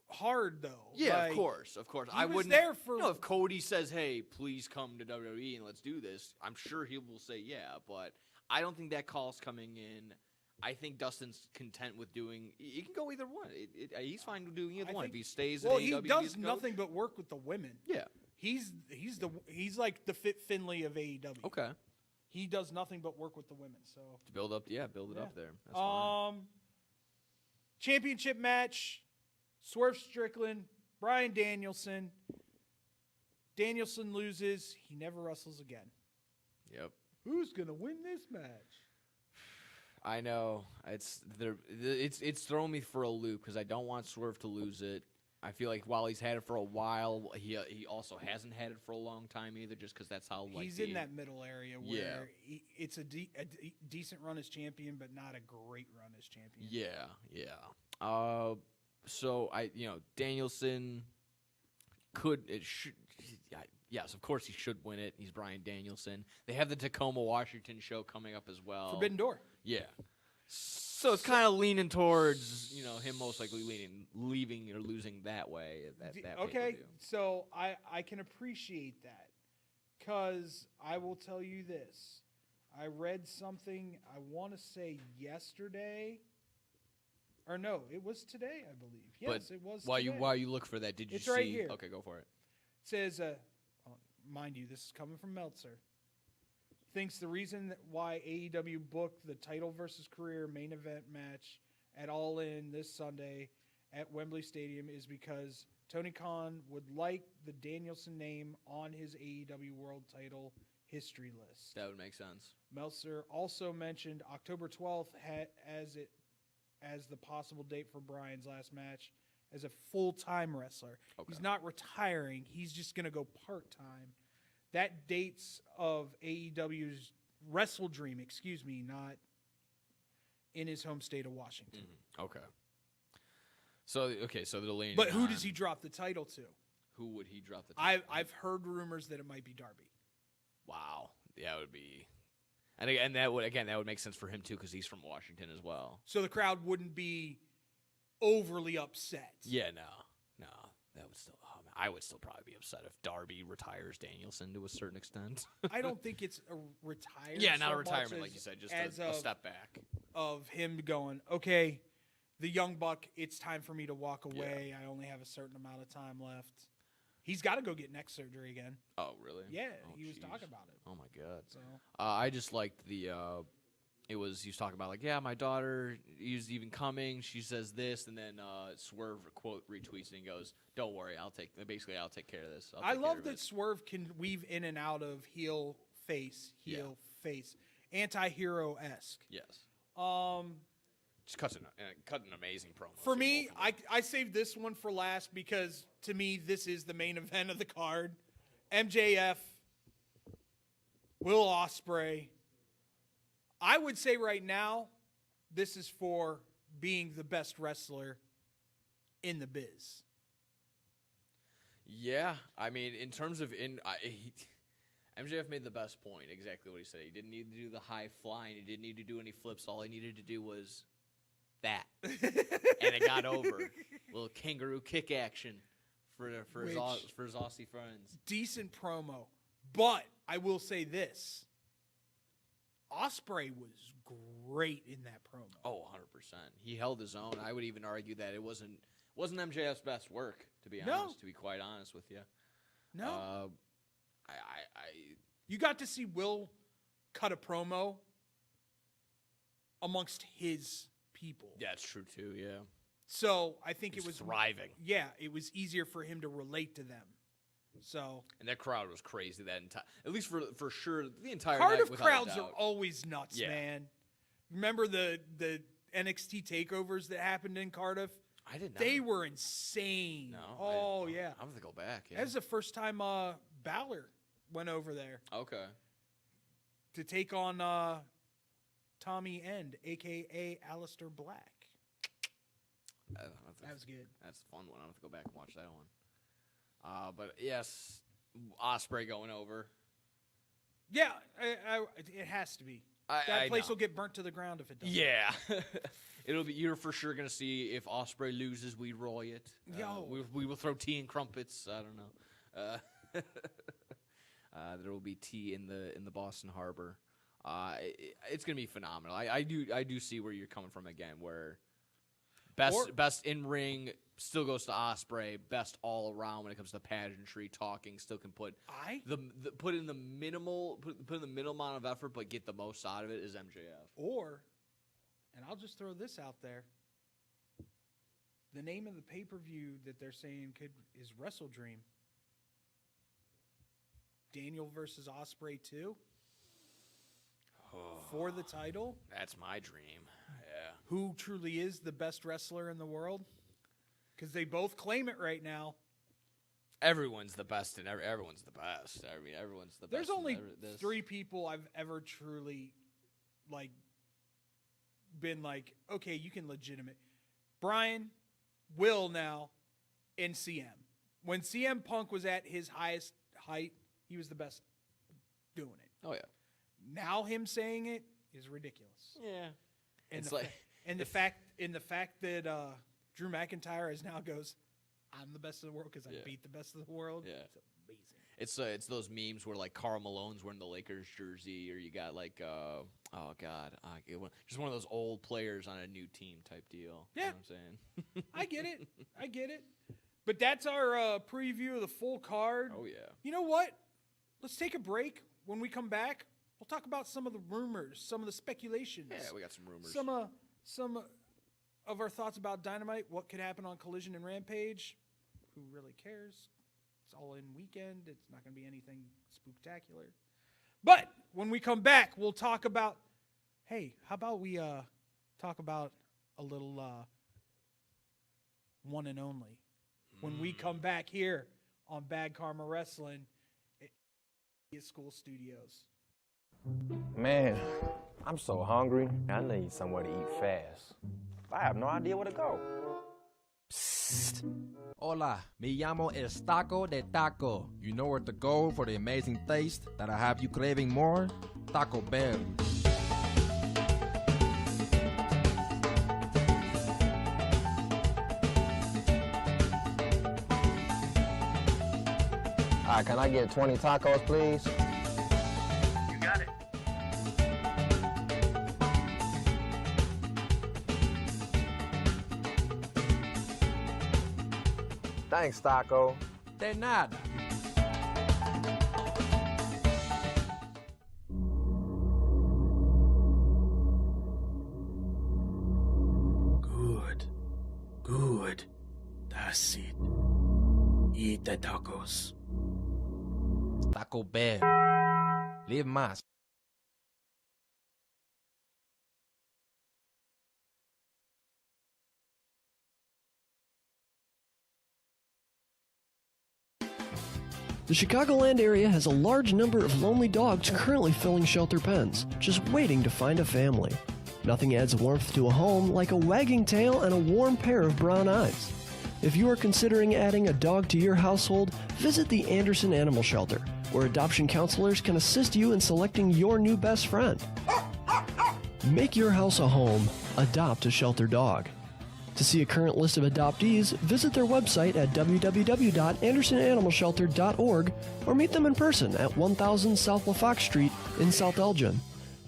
hard though. Yeah, of course. I wouldn't. There for. If Cody says, "Hey, please come to WWE and let's do this," I'm sure he will say, "Yeah," but I don't think that call's coming in. I think Dustin's content with doing. He can go either one. He's fine with doing either one. If he stays, well, in AEW, he does nothing but work with the women. Yeah, he's like the Fit Finley of AEW. Okay, he does nothing but work with the women. So to build up, build it up there. That's fine. Championship match: Swerve Strickland, Bryan Danielson. Danielson loses. He never wrestles again. Yep. Who's gonna win this match? I know it's thrown me for a loop because I don't want Swerve to lose it. I feel like while he's had it for a while, he also hasn't had it for a long time either, just because that's how he's in that middle area where it's a decent run as champion, but not a great run as champion. Yeah. So Danielson, yes, of course he should win it. He's Bryan Danielson. They have the Tacoma, Washington show coming up as well. Forbidden Door. Yeah. So it's kind of leaning towards, him most likely leaving or losing that way. That Okay, pay-per-view. so I can appreciate that, because I will tell you this. I read something, I want to say yesterday, or no, it was today, I believe. Yes, But it was while today. you look for that, did you It's see? right here. Okay, go for it. It says, mind you, this is coming from Meltzer. Thinks the reason why AEW booked the title versus career main event match at All In this Sunday at Wembley Stadium is because Tony Khan would like the Danielson name on his AEW World Title history list. That would make sense. Meltzer also mentioned October 12th as the possible date for Bryan's last match as a full-time wrestler. Okay. He's not retiring. He's just going to go part-time. That dates of AEW's Wrestle Dream, not in his home state of Washington. Mm-hmm. Okay. So they're leaning. But who on- does he drop the title to? Who would he drop the title? I've heard rumors that it might be Darby. Wow. Yeah, it would be. And that would make sense for him too, because he's from Washington as well. So the crowd wouldn't be overly upset. Yeah, no, that would still. Oh man, I would still probably be upset if Darby retires Danielson to a certain extent. I don't think it's a retirement. Yeah, not so a retirement, much like you said, just as a step back. Of him going, okay, the young buck, it's time for me to walk away. I only have a certain amount of time left. He's got to go get neck surgery again. Oh, really? Yeah, Oh, he was jeez. talking about it. Oh my god. So I just liked the. He was talking about like, yeah, my daughter is even coming. She says this, and then Swerve quote retweets and goes, "Don't worry, I'll take care of this." I love that Swerve can weave in and out of heel, face, anti-hero esque. Yes. Just cut an amazing promo. For me, I saved this one for last because to me this is the main event of the card. MJF, Will Ospreay. I would say right now, this is for being the best wrestler in the biz. Yeah, I mean, in terms of MJF made the best point. Exactly what he said. He didn't need to do the high flying. He didn't need to do any flips. All he needed to do was that, and it got over. A little kangaroo kick action for his Aussie friends. Decent promo, but I will say this. Ospreay was great in that promo. Oh, 100%. He held his own. I would even argue that it wasn't MJF's best work, to be honest, to be quite honest with you. No. You got to see Will cut a promo amongst his people. Yeah, it's true too, yeah. So I think it was thriving. Yeah, it was easier for him to relate to them. So and that crowd was crazy that entire, at least for sure, the entire Cardiff night. Crowds are always nuts, Yeah. man. Remember the NXT takeovers that happened in Cardiff? I did not. They were insane. No. Yeah. I'm gonna go back. Yeah. That was the first time Balor went over there Okay. to take on Tommy End, a.k.a. Aleister Black. That was good. That's a fun one. I'll have to go back and watch that one. But yes, Ospreay going over. Yeah, it has to be. That place will get burnt to the ground if it doesn't. Yeah. It'll be. You're for sure gonna see if Ospreay loses, we riot. We will throw tea and crumpets. I don't know. There will be tea in the Boston Harbor. It's gonna be phenomenal. I do see where you're coming from again. Where best in ring still goes to Ospreay. Best all around when it comes to pageantry, talking still can put put in the minimal amount of effort, but get the most out of it is MJF. And I'll just throw this out there. The name of the pay-per-view that they're saying is Wrestle Dream. Daniel versus Ospreay 2 for the title. That's my dream. Yeah. Who truly is the best wrestler in the world? Because they both claim it right now. Everyone's the best, and everyone's the best. I mean, everyone's the best. There's only this. 3 people I've ever truly been like, okay, you can legitimate. Brian, Will now, and CM. when CM Punk was at his highest height, he was the best doing it. Oh yeah. Now him saying it is ridiculous. Yeah. And It's the fact that Drew McIntyre is now goes, I'm the best in the world because I beat the best of the world. Yeah. It's amazing. It's those memes where like Karl Malone's wearing the Lakers jersey, or you got like just one of those old players on a new team type deal. Yeah. You know what I'm saying? I get it. But that's our preview of the full card. Oh yeah. You know what? Let's take a break. When we come back, we'll talk about some of the rumors, some of the speculations. Yeah, we got some rumors. Some of our thoughts about Dynamite, what could happen on Collision and Rampage. Who really cares? It's all in weekend. It's not going to be anything spooktacular. But when we come back, we'll talk about, hey, how about we talk about a little one and only. When we come back here on Bad Karma Wrestling at School Studios. Man, I'm so hungry. I need somewhere to eat fast. I have no idea where to go. Psst. Hola, me llamo El Taco de Taco. You know where to go for the amazing taste that'll have you craving more? Taco Bell. All right, can I get 20 tacos, please? You got it. Thanks, Taco. De nada. Good. That's it. Eat the tacos. Taco Bell. Live más. The Chicagoland area has a large number of lonely dogs currently filling shelter pens, just waiting to find a family. Nothing adds warmth to a home like a wagging tail and a warm pair of brown eyes. If you are considering adding a dog to your household, visit the Anderson Animal Shelter, where adoption counselors can assist you in selecting your new best friend. Make your house a home. Adopt a shelter dog. To see a current list of adoptees, visit their website at www.andersonanimalshelter.org or meet them in person at 1000 South LaFox Street in South Elgin.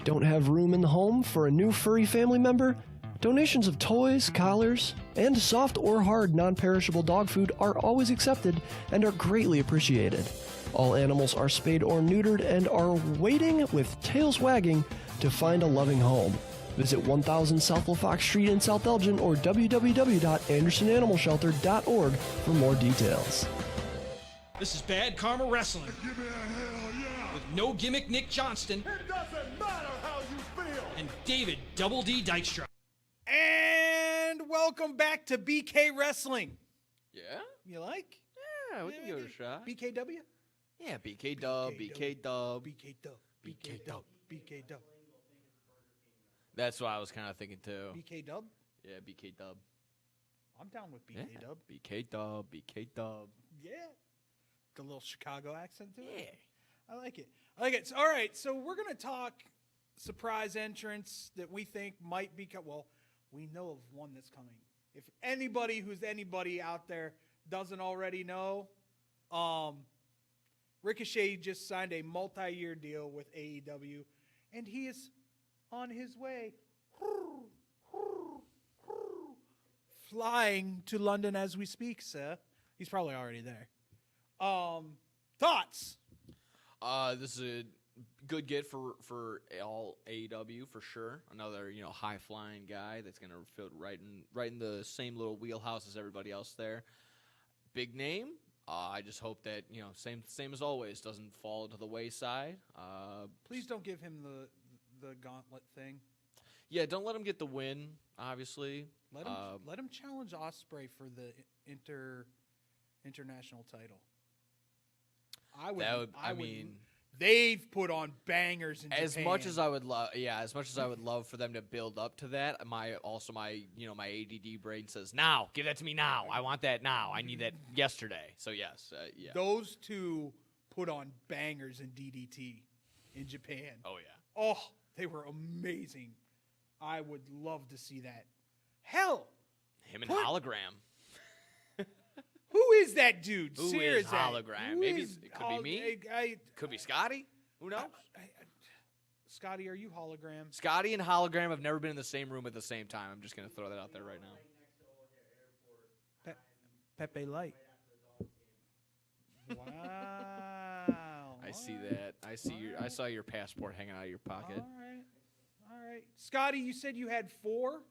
Don't have room in the home for a new furry family member? Donations of toys, collars, and soft or hard non-perishable dog food are always accepted and are greatly appreciated. All animals are spayed or neutered and are waiting with tails wagging to find a loving home. Visit 1000 South LaFox Street in South Elgin or www.andersonanimalshelter.org for more details. This is Bad Karma Wrestling. Give me a hell yeah! With No Gimmick Nick Johnston. It doesn't matter how you feel! And David Double D Dykstra. And welcome back to BK Wrestling. Yeah? You like? Yeah, we can give it a shot. BKW? Yeah, BK Dub, BK Dub. BK Dub, BK Dub, BK Dub. That's what I was kind of thinking too. BK Dub? Yeah, BK Dub. I'm down with BK Dub. BK Dub, BK Dub. Yeah. The little Chicago accent to it. Yeah. I like it. So, all right, so we're going to talk surprise entrance that we think might be well, we know of one that's coming. If anybody who's anybody out there doesn't already know, Ricochet just signed a multi-year deal with AEW, and he is on his way, flying to London as we speak, sir. He's probably already there. Thoughts? This is a good get for all AEW for sure. Another high flying guy that's gonna fit right in the same little wheelhouse as everybody else there. Big name. I just hope that same as always doesn't fall to the wayside. Please don't give him the gauntlet thing. Yeah, don't let him get the win. Obviously, let him challenge Ospreay for the international title. I mean, They've put on bangers in Japan. As much as I would love for them to build up to that, my ADD brain says, now, give that to me now. I want that now. I need that yesterday. So yes, yeah. Those two put on bangers in DDT in Japan. Oh yeah. Oh, they were amazing. I would love to see that. Hell, him and Hologram. Who is that dude? Who Seriously, is Hologram? Maybe it could be me. Could be Scotty. Who knows? Scotty, are you Hologram? Scotty and Hologram have never been in the same room at the same time. I'm just going to throw that out there right now. Pepe Light. Wow. I see that. I saw your passport hanging out of your pocket. All right. Scotty, you said you had 4?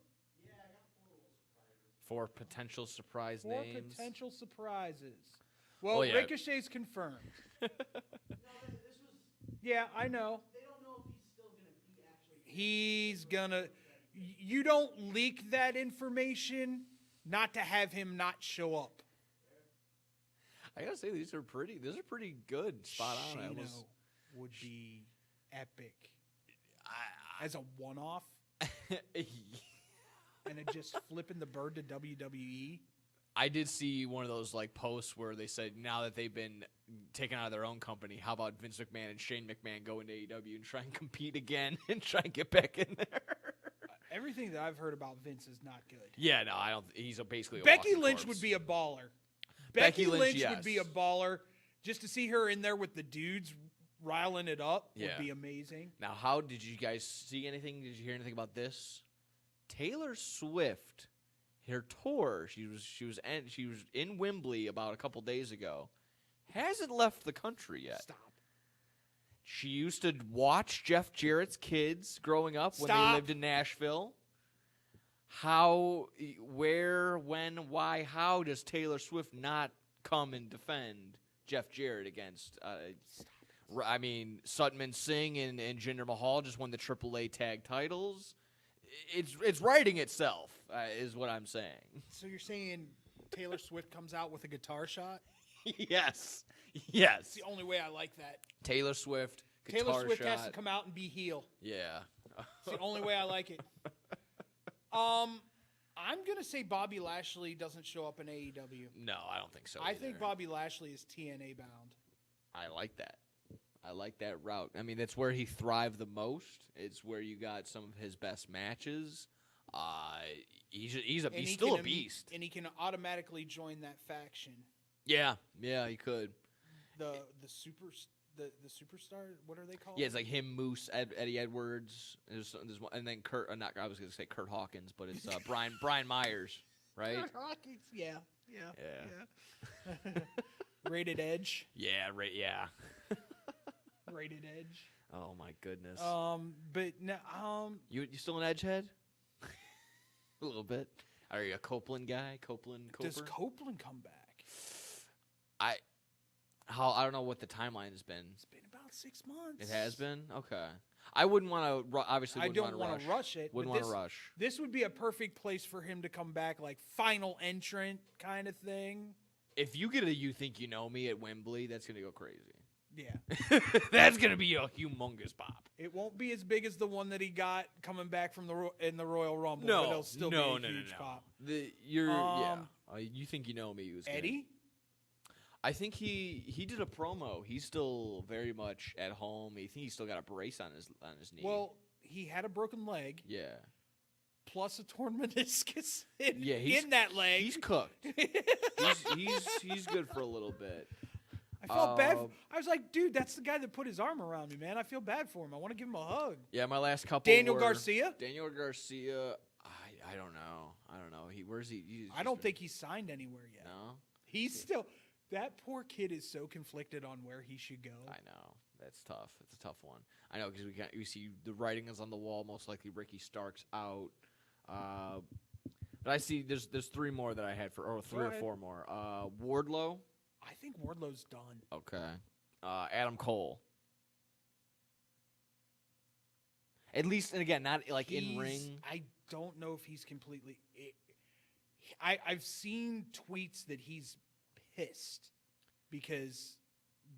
4 potential surprise 4 names. potential surprises. Well, yeah. Ricochet's confirmed. Yeah, I know. They don't know if he's still going to be actually. He's gonna. You don't leak that information, not to have him not show up. I gotta say these are pretty good. Spot on. Shino would be epic as a one-off, and it just flipping the bird to WWE. I did see one of those like posts where they said now that they've been taken out of their own company, how about Vince McMahon and Shane McMahon go into AEW and try and compete again and try and get back in there? Everything that I've heard about Vince is not good. Yeah, no, I don't. He's basically a Becky walking Lynch corpse. would be a baller. Becky Lynch, would yes. be a baller. Just to see her in there with the dudes riling it up would Yeah. be amazing. Now, how did you guys see anything? Did you hear anything about this? Taylor Swift, her tour. She was in Wembley about a couple days ago. Hasn't left the country yet. Stop. She used to watch Jeff Jarrett's kids growing up when they lived in Nashville. How, where, when, why, how does Taylor Swift not come and defend Jeff Jarrett against? I mean, Sutman Singh and Jinder Mahal just won the AAA tag titles. It's writing itself, is what I'm saying. So you're saying Taylor Swift comes out with a guitar shot? Yes. It's the only way I like that. Taylor Swift, guitar Taylor Swift shot. has to come out and be heel. Yeah. It's the only way I like it. I'm going to say Bobby Lashley doesn't show up in AEW. No, I don't think so I either. think Bobby Lashley is TNA bound. I like that. I like that route. I mean, that's where he thrived the most. It's where you got some of his best matches. He's still a beast. And he can automatically join that faction. Yeah, he could. The superstar, what are they called? Yeah, it's like him, Moose, Eddie Edwards, there's one, and then Kurt. I was gonna say Kurt Hawkins, but it's Brian Myers, right? Kurt Hawkins, yeah. Rated Edge. Yeah, yeah. Rated Edge. Oh my goodness. But no, you still an Edgehead? A little bit. Are you a Copeland guy? Copeland. Does Copeland come back? I don't know what the timeline has been. It's been about 6 months. It has been? Okay. I wouldn't want to obviously. I Wouldn't don't want to rush it. Wouldn't want to rush. This would be a perfect place for him to come back, like final entrant kind of thing. If you get a "You Think You Know Me" at Wembley, that's gonna go crazy. Yeah, that's gonna be a humongous pop. It won't be as big as the one that he got coming back from in the Royal Rumble. No, but it'll still be a huge pop. You Think You Know Me was Eddie. I think he did a promo. He's still very much at home. I think he's still got a brace on his knee. Well, he had a broken leg. Yeah. Plus a torn meniscus in that leg. He's cooked. he's good for a little bit. I felt bad. I was like, dude, that's the guy that put his arm around me, man. I feel bad for him. I want to give him a hug. Yeah, my last couple. Daniel Garcia. Daniel Garcia. I don't know. Where's he? I don't think he's signed anywhere yet. No. He's still. That poor kid is so conflicted on where he should go. I know. That's tough. It's a tough one. I know because we see the writing is on the wall. Most likely Ricky Stark's out. But I see there's 3 more that I had or 3 or 4 more. Wardlow. I think Wardlow's done. Okay. Adam Cole. At least, and again, not like in ring. I don't know if he's completely. I've seen tweets that he's pissed because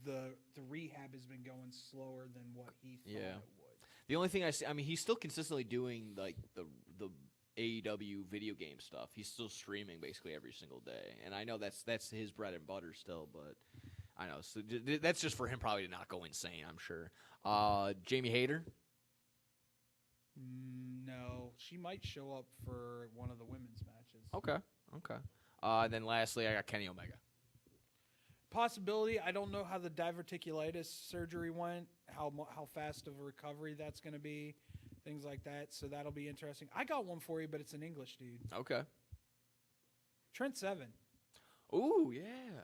the rehab has been going slower than what he thought it would. The only thing I see, I mean, he's still consistently doing like the AEW video game stuff. He's still streaming basically every single day, and I know that's his bread and butter still. But I know so that's just for him probably to not go insane. I'm sure. Jamie Hayter. No, she might show up for one of the women's matches. Okay. Then lastly, I got Kenny Omega. Possibility. I don't know how the diverticulitis surgery went, how fast of a recovery that's going to be, things like that. So that'll be interesting. I got one for you, but it's an English dude. Okay. Trent Seven. Ooh, yeah.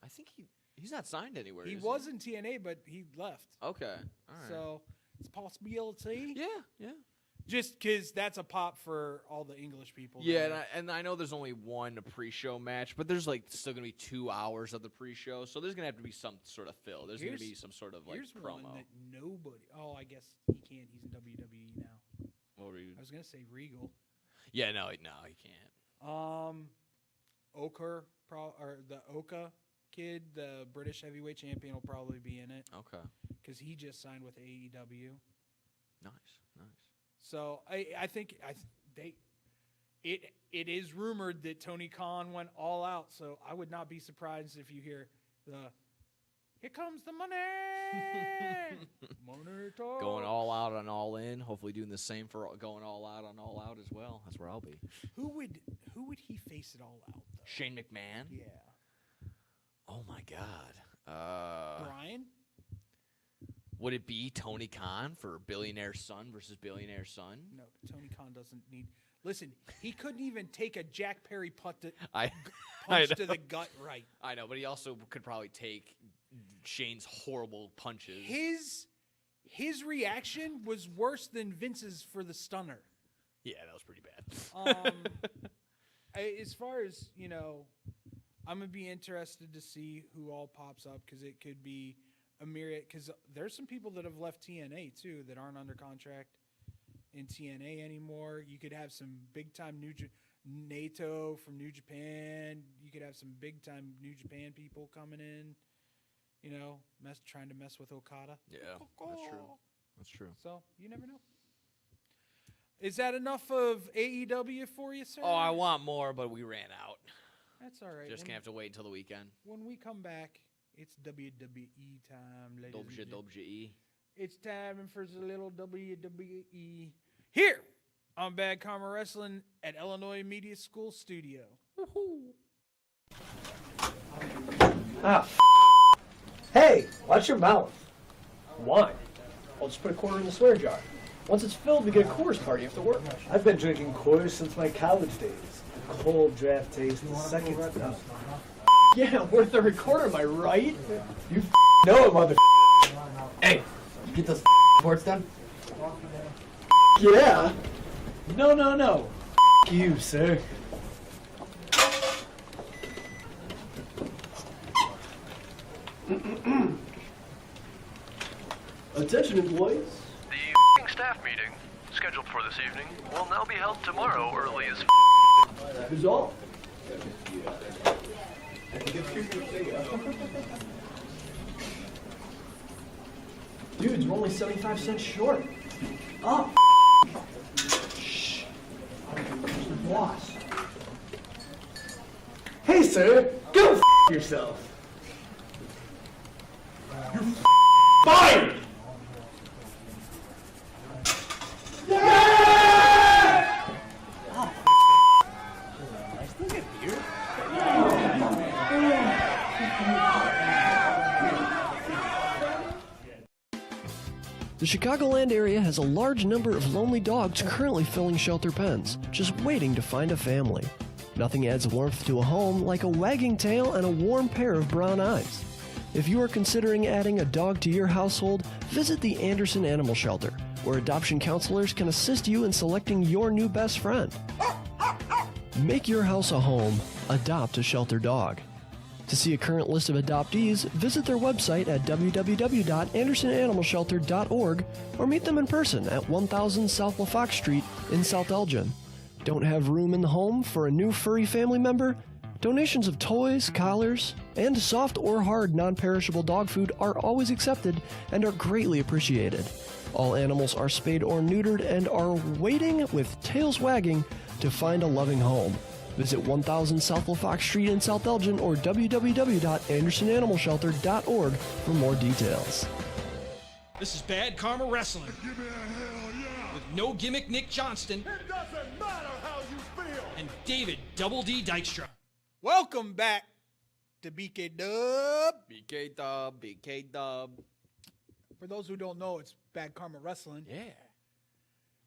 I think he's not signed anywhere. He was in TNA, but he left. Okay. All right. So it's a possibility. Yeah. Just because that's a pop for all the English people. Yeah, and I know there's only one pre-show match, but there's like still going to be 2 hours of the pre-show, so there's going to have to be some sort of fill. There's going to be some sort of like here's promo. One that nobody. Oh, I guess he can't. He's in WWE now. What were you? I was going to say Regal. Yeah, no, he can't. Oka, or the Oka kid, the British heavyweight champion, will probably be in it. Okay. Because he just signed with AEW. Nice. So I think it is rumored that Tony Khan went all out. So I would not be surprised if you hear "Here comes the money." Money talk. Going all out on All In. Hopefully doing the same for going all out on All Out as well. That's where I'll be. Who would he face it all out though? Shane McMahon. Yeah. Oh my God. Brian. Would it be Tony Khan for Billionaire Son versus Billionaire Son? No, Tony Khan doesn't need. Listen, he couldn't even take a Jack Perry punch to the gut right. I know, but he also could probably take Shane's horrible punches. His reaction was worse than Vince's for the stunner. Yeah, that was pretty bad. As far as, I'm going to be interested to see who all pops up because it could be a myriad. Because there's some people that have left TNA, too, that aren't under contract in TNA anymore. You could have some big-time NATO from New Japan. You could have some big-time New Japan people coming in, trying to mess with Okada. Yeah, that's true. So, you never know. Is that enough of AEW for you, sir? Oh, I want more, but we ran out. That's all right. Just going to have to wait until the weekend. When we come back, it's WWE time, ladies and gentlemen. WWE. It's time for a little WWE here on Bad Karma Wrestling at Illinois Media School Studio. Hey, watch your mouth. Why? I'll just put a quarter in the swear jar. Once it's filled, we get a Coors party after work. I've been drinking Coors since my college days. The cold draft taste is second to none. Yeah, worth a recorder, am I right? You know it, mother. Hey, you get those reports done? Yeah. No. You, sir. Attention, employees. The staff meeting, scheduled for this evening, will now be held tomorrow early as Who's all? Dudes, we're only 75 cents short. Oh, shh. Boss. Hey, sir, go yourself. You're fired! The Chicagoland area has a large number of lonely dogs currently filling shelter pens, just waiting to find a family. Nothing adds warmth to a home like a wagging tail and a warm pair of brown eyes. If you are considering adding a dog to your household, visit the Anderson Animal Shelter, where adoption counselors can assist you in selecting your new best friend. Make your house a home. Adopt a shelter dog. To see a current list of adoptees, visit their website at www.andersonanimalshelter.org or meet them in person at 1000 South LaFox Street in South Elgin. Don't have room in the home for a new furry family member? Donations of toys, collars, and soft or hard non-perishable dog food are always accepted and are greatly appreciated. All animals are spayed or neutered and are waiting with tails wagging to find a loving home. Visit 1000 South LaFox Street in South Elgin or www.andersonanimalshelter.org for more details. This is Bad Karma Wrestling Give me a hell yeah! with No Gimmick Nick Johnston It doesn't matter how you feel! and David Double D Dykstra. Welcome back to BK Dub. BK Dub, BK Dub. For those who don't know, it's Bad Karma Wrestling. Yeah.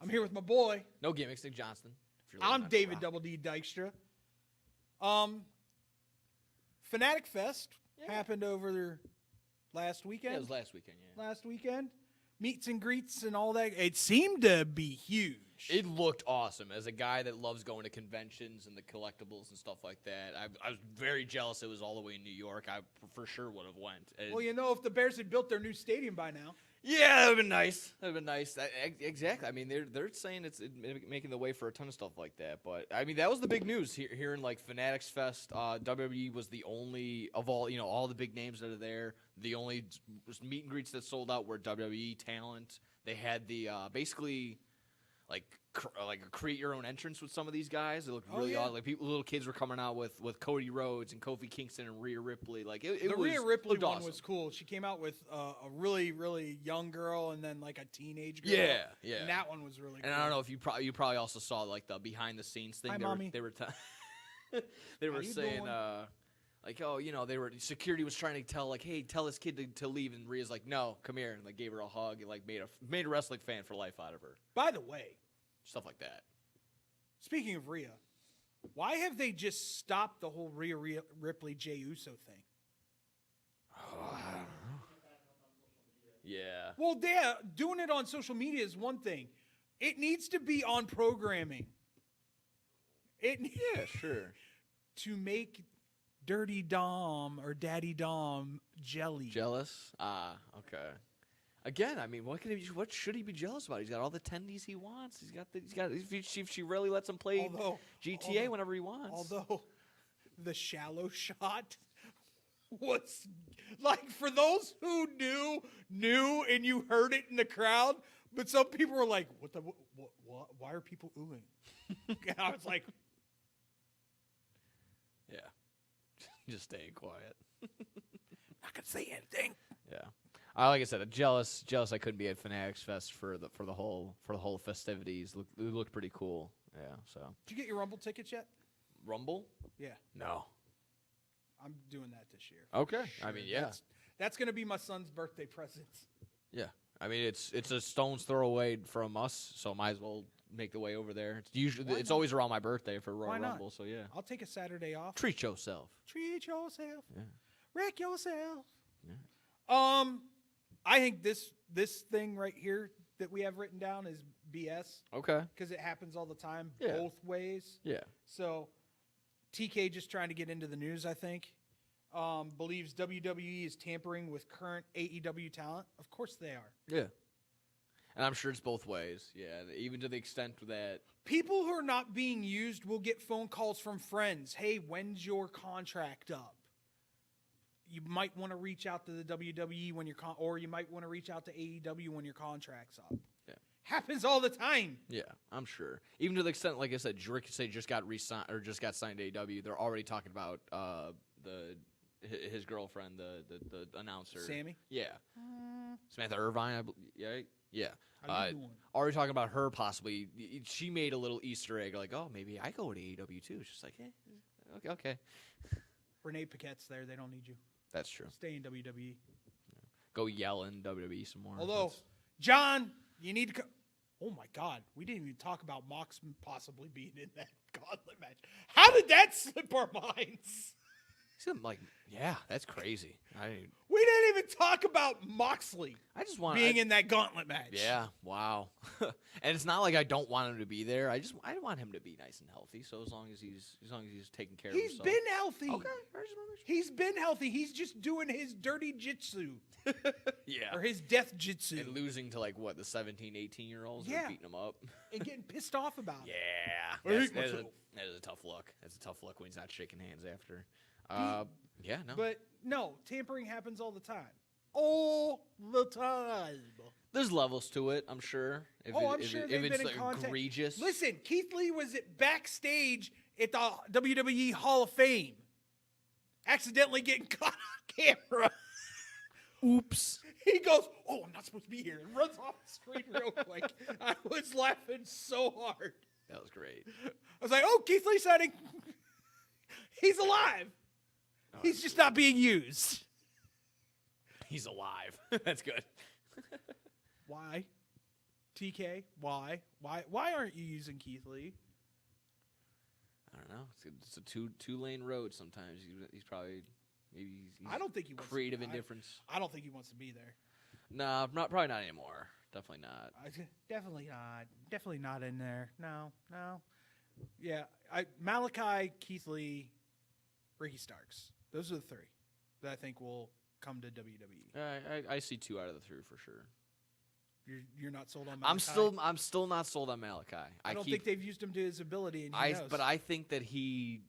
I'm here with my boy. No gimmicks, Nick Johnston. I'm David Double D Dykstra. Fanatic Fest happened over there last weekend. Yeah, it was last weekend, yeah. Last weekend. Meets and greets and all that. It seemed to be huge. It looked awesome. As a guy that loves going to conventions and the collectibles and stuff like that, I was very jealous it was all the way in New York. I for sure would have went. Well, you know, if the Bears had built their new stadium by now. Yeah, that would have been nice. That would have been nice. Exactly. I mean, they're saying it's making the way for a ton of stuff like that. But, I mean, that was the big news here in, like, Fanatics Fest. WWE was the only of all, you know, all the big names that are there. The only meet and greets that sold out were WWE talent. They had the, basically, like a create your own entrance with some of these guys. It looked really odd. Like little kids were coming out with Cody Rhodes and Kofi Kingston and Rhea Ripley. Like the Rhea Ripley one awesome. was cool. She came out with a really, really young girl and then like a teenage girl. Yeah, yeah. And that one was really cool. And I don't know if you probably also saw like the behind the scenes thing. Hi, they Mommy. They were you saying doing? like, oh, you know, security was trying to tell like, hey, tell this kid to leave, and Rhea's like, no, come here, and like gave her a hug and like made a wrestling fan for life out of her. By the way, stuff like that. Speaking of Rhea, why have they just stopped the whole Rhea Ripley Jey Uso thing? Oh, I don't know. Yeah. Well, doing it on social media is one thing. It needs to be on programming. Yeah, sure. To make Dirty Dom or Daddy Dom jealous? Okay. Again, I mean, what should he be jealous about? He's got all the attendees he wants. He's got. If she really lets him play GTA whenever he wants. Although the shallow shot was like, for those who knew, and you heard it in the crowd, but some people were like, "What? Why are people oohing?" And I was like, "Yeah, just staying quiet. Not gonna say anything." Yeah. Like I said, jealous. I couldn't be at Fanatics Fest for the whole festivities. It looked pretty cool. Yeah. So. Did you get your Rumble tickets yet? Rumble? Yeah. No. I'm doing that this year. Okay. Sure. I mean, yeah. That's gonna be my son's birthday present. Yeah. I mean, it's a stone's throw away from us, so might as well make the way over there. It's always around my birthday for Royal Rumble, so yeah. I'll take a Saturday off. Treat yourself. Yeah. Wreck yourself. Yeah. I think this thing right here that we have written down is BS. Okay. Because it happens all the time, Yeah. both ways. Yeah. So, TK just trying to get into the news, I think. Believes WWE is tampering with current AEW talent. Of course they are. Yeah. And I'm sure it's both ways. Yeah. Even to the extent that people who are not being used will get phone calls from friends. Hey, when's your contract up? You might want to reach out to the WWE when or you might want to reach out to AEW when your contract's up. Yeah. Happens all the time. Yeah, I'm sure. Even to the extent, like I said, Ricochet just got re-signed or just got signed to AEW. They're already talking about his girlfriend, the announcer, Sammy. Yeah, Samantha Irvine. I believe. Yeah. How you doing? Already talking about her possibly. She made a little Easter egg, like, oh, maybe I go to AEW too. She's like, okay. Renee Paquette's there. They don't need you. That's true. Stay in WWE. Yeah. Go yell in WWE some more. Although, John, you need to. Oh my God, we didn't even talk about Mox possibly being in that gauntlet match. How did that slip our minds? Like, yeah, that's crazy. We didn't even talk about Moxley. I just want being in that gauntlet match. Yeah, wow. And it's not like I don't want him to be there. I want him to be nice and healthy. So as long as he's taking care of himself. He's been healthy. Okay. He's been healthy. He's just doing his dirty jitsu. Yeah. Or his death jitsu. And losing to like what, the 17, 18-year-olds yeah. are beating him up. And getting pissed off about it. Yeah. That is a tough look. That's a tough look when he's not shaking hands after. Yeah, no. But no, tampering happens all the time. All the time. There's levels to it, I'm sure. I'm sure they've it's been in like contact. egregious. Listen, Keith Lee was backstage at the WWE Hall of Fame, accidentally getting caught on camera. Oops. He goes, "Oh, I'm not supposed to be here," and runs off the screen real quick. I was laughing so hard. That was great. I was like, "Oh, Keith Lee signing. He's alive. He's just not being used." He's alive. That's good. Why? TK, why? Why aren't you using Keith Lee? I don't know. It's a two-lane road sometimes. He's probably maybe he's I don't think he wants creative to, indifference. I don't think he wants to be there. No, probably not anymore. Definitely not. Definitely not. Definitely not in there. No. Yeah, Malachi, Keith Lee, Ricky Starks. Those are the three that I think will come to WWE. I see 2 out of the 3 for sure. You're not sold on Malachi? I'm still not sold on Malachi. I don't think they've used him to his ability. And but I think that he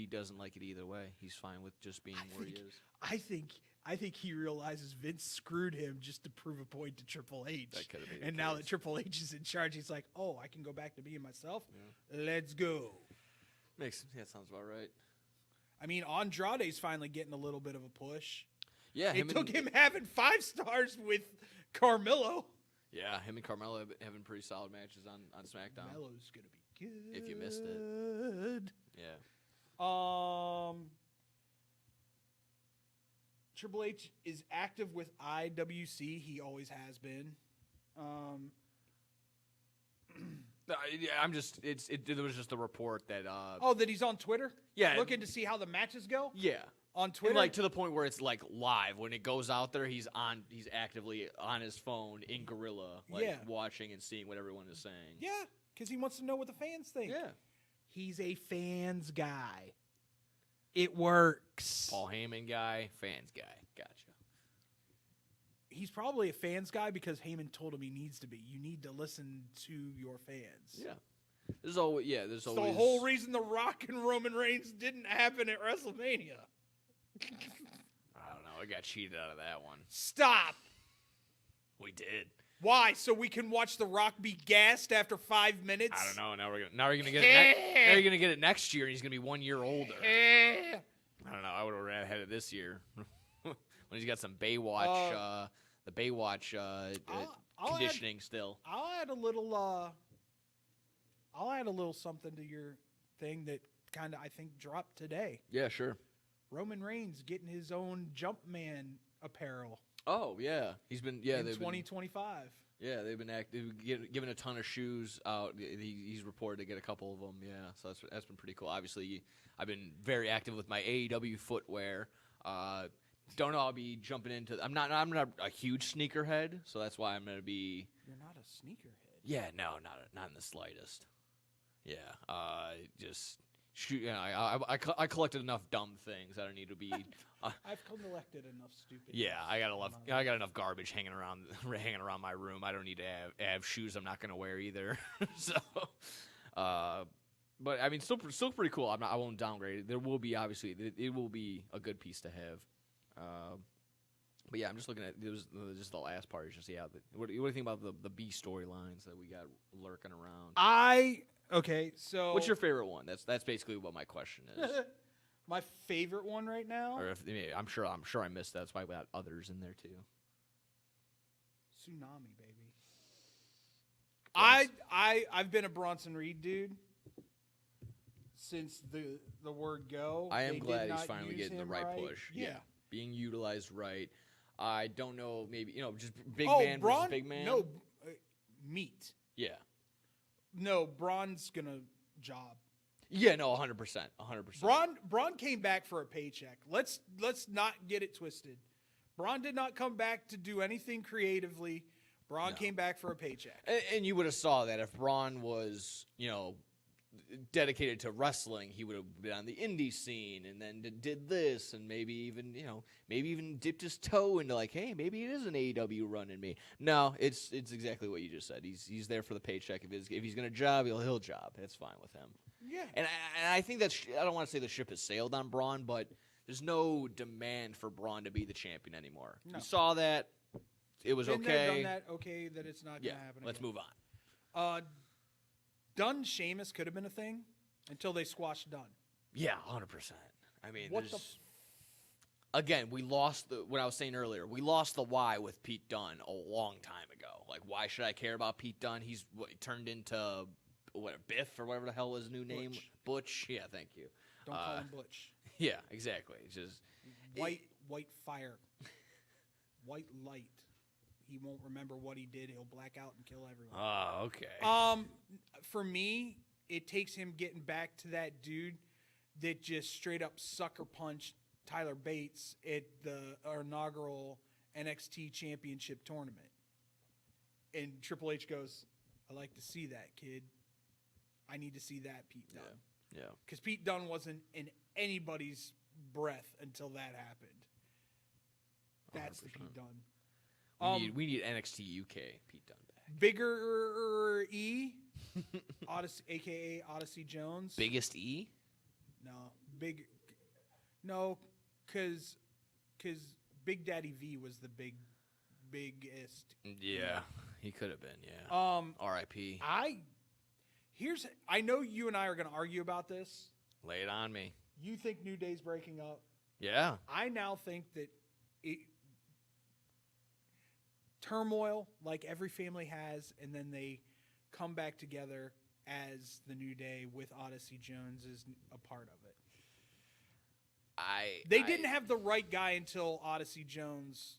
doesn't like it either way. He's fine with just being where he is. I think he realizes Vince screwed him just to prove a point to Triple H. That could have been. And now that Triple H is in charge, he's like, "Oh, I can go back to being myself. Yeah. Let's go." That sounds about right. I mean, Andrade's finally getting a little bit of a push. Yeah, it took him having 5 stars with Carmelo. Yeah, him and Carmelo having pretty solid matches on SmackDown. Carmelo's gonna be good if you missed it. Yeah. Triple H is active with IWC. He always has been. I'm just. There was just a report that. That he's on Twitter. Yeah, looking to see how the matches go. Yeah, on Twitter, and like to the point where it's like live. When it goes out there, he's actively on his phone in Gorilla, watching and seeing what everyone is saying. Yeah, because he wants to know what the fans think. Yeah, he's a fans guy. It works. Paul Heyman guy, fans guy. Gotcha. He's probably a fans guy because Heyman told him he needs to be. You need to listen to your fans. Yeah. There's always the whole reason The Rock and Roman Reigns didn't happen at WrestleMania. I don't know. I got cheated out of that one. Stop. We did. Why? So we can watch The Rock be gassed after 5 minutes? I don't know. Now we're gonna get it. Now you're gonna get it next year, and he's gonna be 1 year older. I don't know. I would have had it this year when he's got some Baywatch, the Baywatch conditioning still. I'll add a little. I'll add a little something to your thing that kind of I think dropped today. Yeah, sure. Roman Reigns getting his own Jumpman apparel. Oh yeah, he's been in 2025. Yeah, they've been giving a ton of shoes out. He's reported to get a couple of them. Yeah, so that's been pretty cool. Obviously, I've been very active with my AEW footwear. Don't know. I'll be jumping into. I'm not a huge sneakerhead, so that's why I'm gonna be. You're not a sneakerhead. Yeah, no, not in the slightest. Yeah, just shoot. You know, I collected enough dumb things. I don't need to be. I've collected enough stupid. Yeah, I got enough garbage hanging around my room. I don't need to have shoes I'm not gonna wear either. So, but I mean, still pretty cool. I won't downgrade it. There will be obviously it will be a good piece to have. But yeah, I'm just looking at just the last part. Is just what do you think about the B storylines that we got lurking around? Okay, so what's your favorite one? That's basically what my question is. My favorite one right now, or I'm sure I missed that. That's why we got others in there too. Tsunami, baby. Yes. I've been a Bronson Reed dude since the word go. I am glad he's finally getting the right push. Yeah, being utilized right. I don't know, maybe just big man versus big man. No, meat. Yeah. No, Braun's gonna job. Yeah, no, 100%, 100%. Braun came back for a paycheck. Let's not get it twisted. Braun did not come back to do anything creatively. Braun came back for a paycheck. And you would have saw that if Braun was, dedicated to wrestling, he would have been on the indie scene and then did this and maybe even dipped his toe into like, hey, maybe it is an AEW run in me. No, it's exactly what you just said. He's there for the paycheck. If he's gonna job, he'll job. That's fine with him. Yeah. And I think I don't want to say the ship has sailed on Braun, but there's no demand for Braun to be the champion anymore. No. You saw that. It was Been okay. there, done that. Okay, that it's not Yeah, going to happen. let's again. move on. Dunn Sheamus could have been a thing until they squashed Dunn. Yeah, 100%. I mean, What the there's- again, we lost what I was saying earlier. We lost the why with Pete Dunne a long time ago. Like, why should I care about Pete Dunne? He's turned into Biff or whatever the hell his new name. Butch. Yeah, thank you. Don't call him Butch. Yeah, exactly. It's just White fire. White light. He won't remember what he did. He'll black out and kill everyone. Oh, okay. For me, it takes him getting back to that dude that just straight up sucker punched Tyler Bates at the inaugural NXT Championship tournament. And Triple H goes, I like to see that, kid. I need to see that, Pete Dunne. Yeah. Because Pete Dunne wasn't in anybody's breath until that happened. That's the Pete Dunne. We need NXT UK Pete Dunne back. Bigger E, Odyssey, a.k.a. Odyssey Jones. Biggest E? No, because Big Daddy V was the biggest. Yeah, he could have been, yeah. R.I.P. I know you and I are going to argue about this. Lay it on me. You think New Day's breaking up? Yeah. I now think that turmoil, like every family has, and then they come back together as the New Day with Odyssey Jones is a part of it. They didn't have the right guy until Odyssey Jones.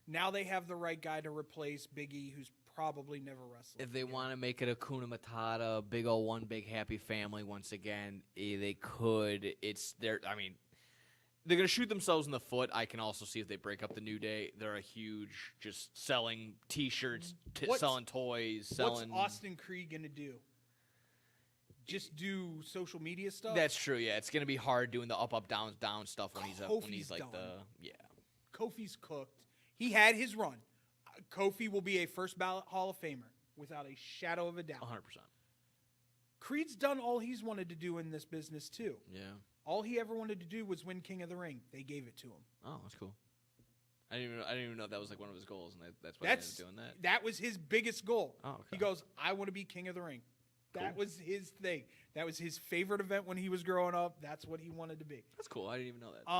Now they have the right guy to replace Big E, who's probably never wrestled. If they want to make it Hakuna Matata, big old one big happy family once again, they could. They're going to shoot themselves in the foot. I can also see if they break up the New Day, they're a huge, just selling T-shirts, selling toys, selling. What's Austin Creed going to do? Just do social media stuff? That's true. Yeah, it's going to be hard doing the up, down, down stuff when he's like done. yeah. Kofi's cooked. He had his run. Kofi will be a first ballot Hall of Famer without a shadow of a doubt. 100%. Creed's done all he's wanted to do in this business too. Yeah. All he ever wanted to do was win King of the Ring. They gave it to him. Oh, that's cool. I didn't even know that was like one of his goals, and that's why he was doing that. That was his biggest goal. Oh, okay. He goes, I want to be King of the Ring. That was his thing. That was his favorite event when he was growing up. That's what he wanted to be. That's cool. I didn't even know that.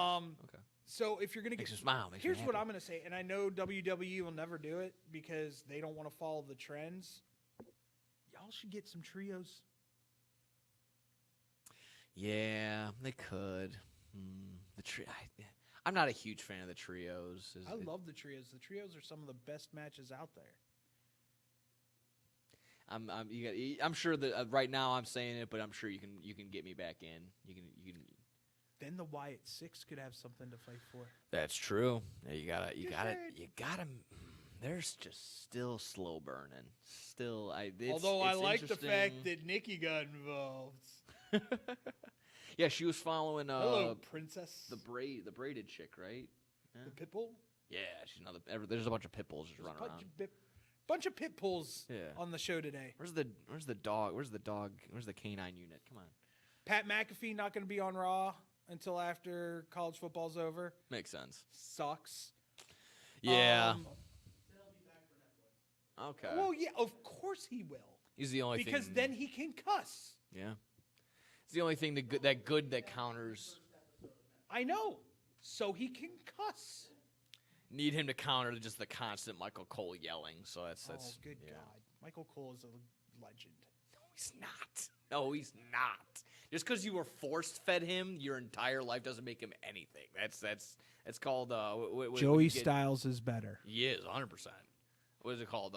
Okay. So if you're gonna Makes you smile. Makes here's you what happy. I'm gonna say, and I know WWE will never do it because they don't want to follow the trends. Y'all should get some trios. Yeah, they could. I'm not a huge fan of the trios. I love the trios. The trios are some of the best matches out there. I'm sure that right now I'm saying it, but I'm sure you can get me back in. You can. Then the Wyatt Six could have something to fight for. That's true. Yeah, you gotta. There's just still slow burning. Still, Although I like the interesting. fact that Nikki got involved. Yeah, she was following. Hello, princess. The braided chick, right? Yeah. The pit bull. Yeah, she's another. There's a bunch of pit bulls just running around. Bunch of pit bulls Yeah. on the show today. Where's the dog? Where's the canine unit? Come on. Pat McAfee not going to be on Raw until after college football's over. Makes sense. Sucks. Yeah. Okay. Well, yeah, of course he will. He's the only because thing. then he can cuss. Yeah. It's the only thing that counters. I know. So he can cuss. Need him to counter just the constant Michael Cole yelling. So that's good yeah. God. Michael Cole is a legend. No, he's not. No, he's not. Just because you were forced fed him your entire life doesn't make him anything. That's called Joey Styles is better. He is 100%. What is it called?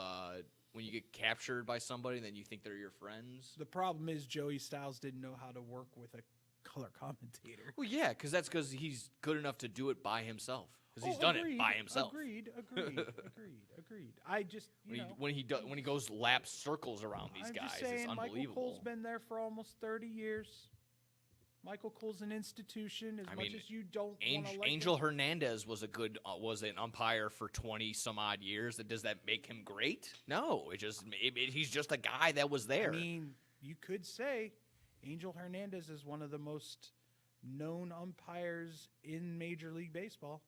When you get captured by somebody and then you think they're your friends. The problem is Joey Styles didn't know how to work with a color commentator. Well, yeah, because he's good enough to do it by himself. Because he's done it by himself. Agreed. I just when he goes lap circles around these I'm guys, just saying, it's unbelievable. Michael Cole's been there for almost 30 years. Michael Cole's an institution. As much as you don't want to like Angel him. Hernandez was an umpire for 20 some odd years. Does that make him great? No, he's just a guy that was there. I mean, you could say Angel Hernandez is one of the most known umpires in Major League Baseball.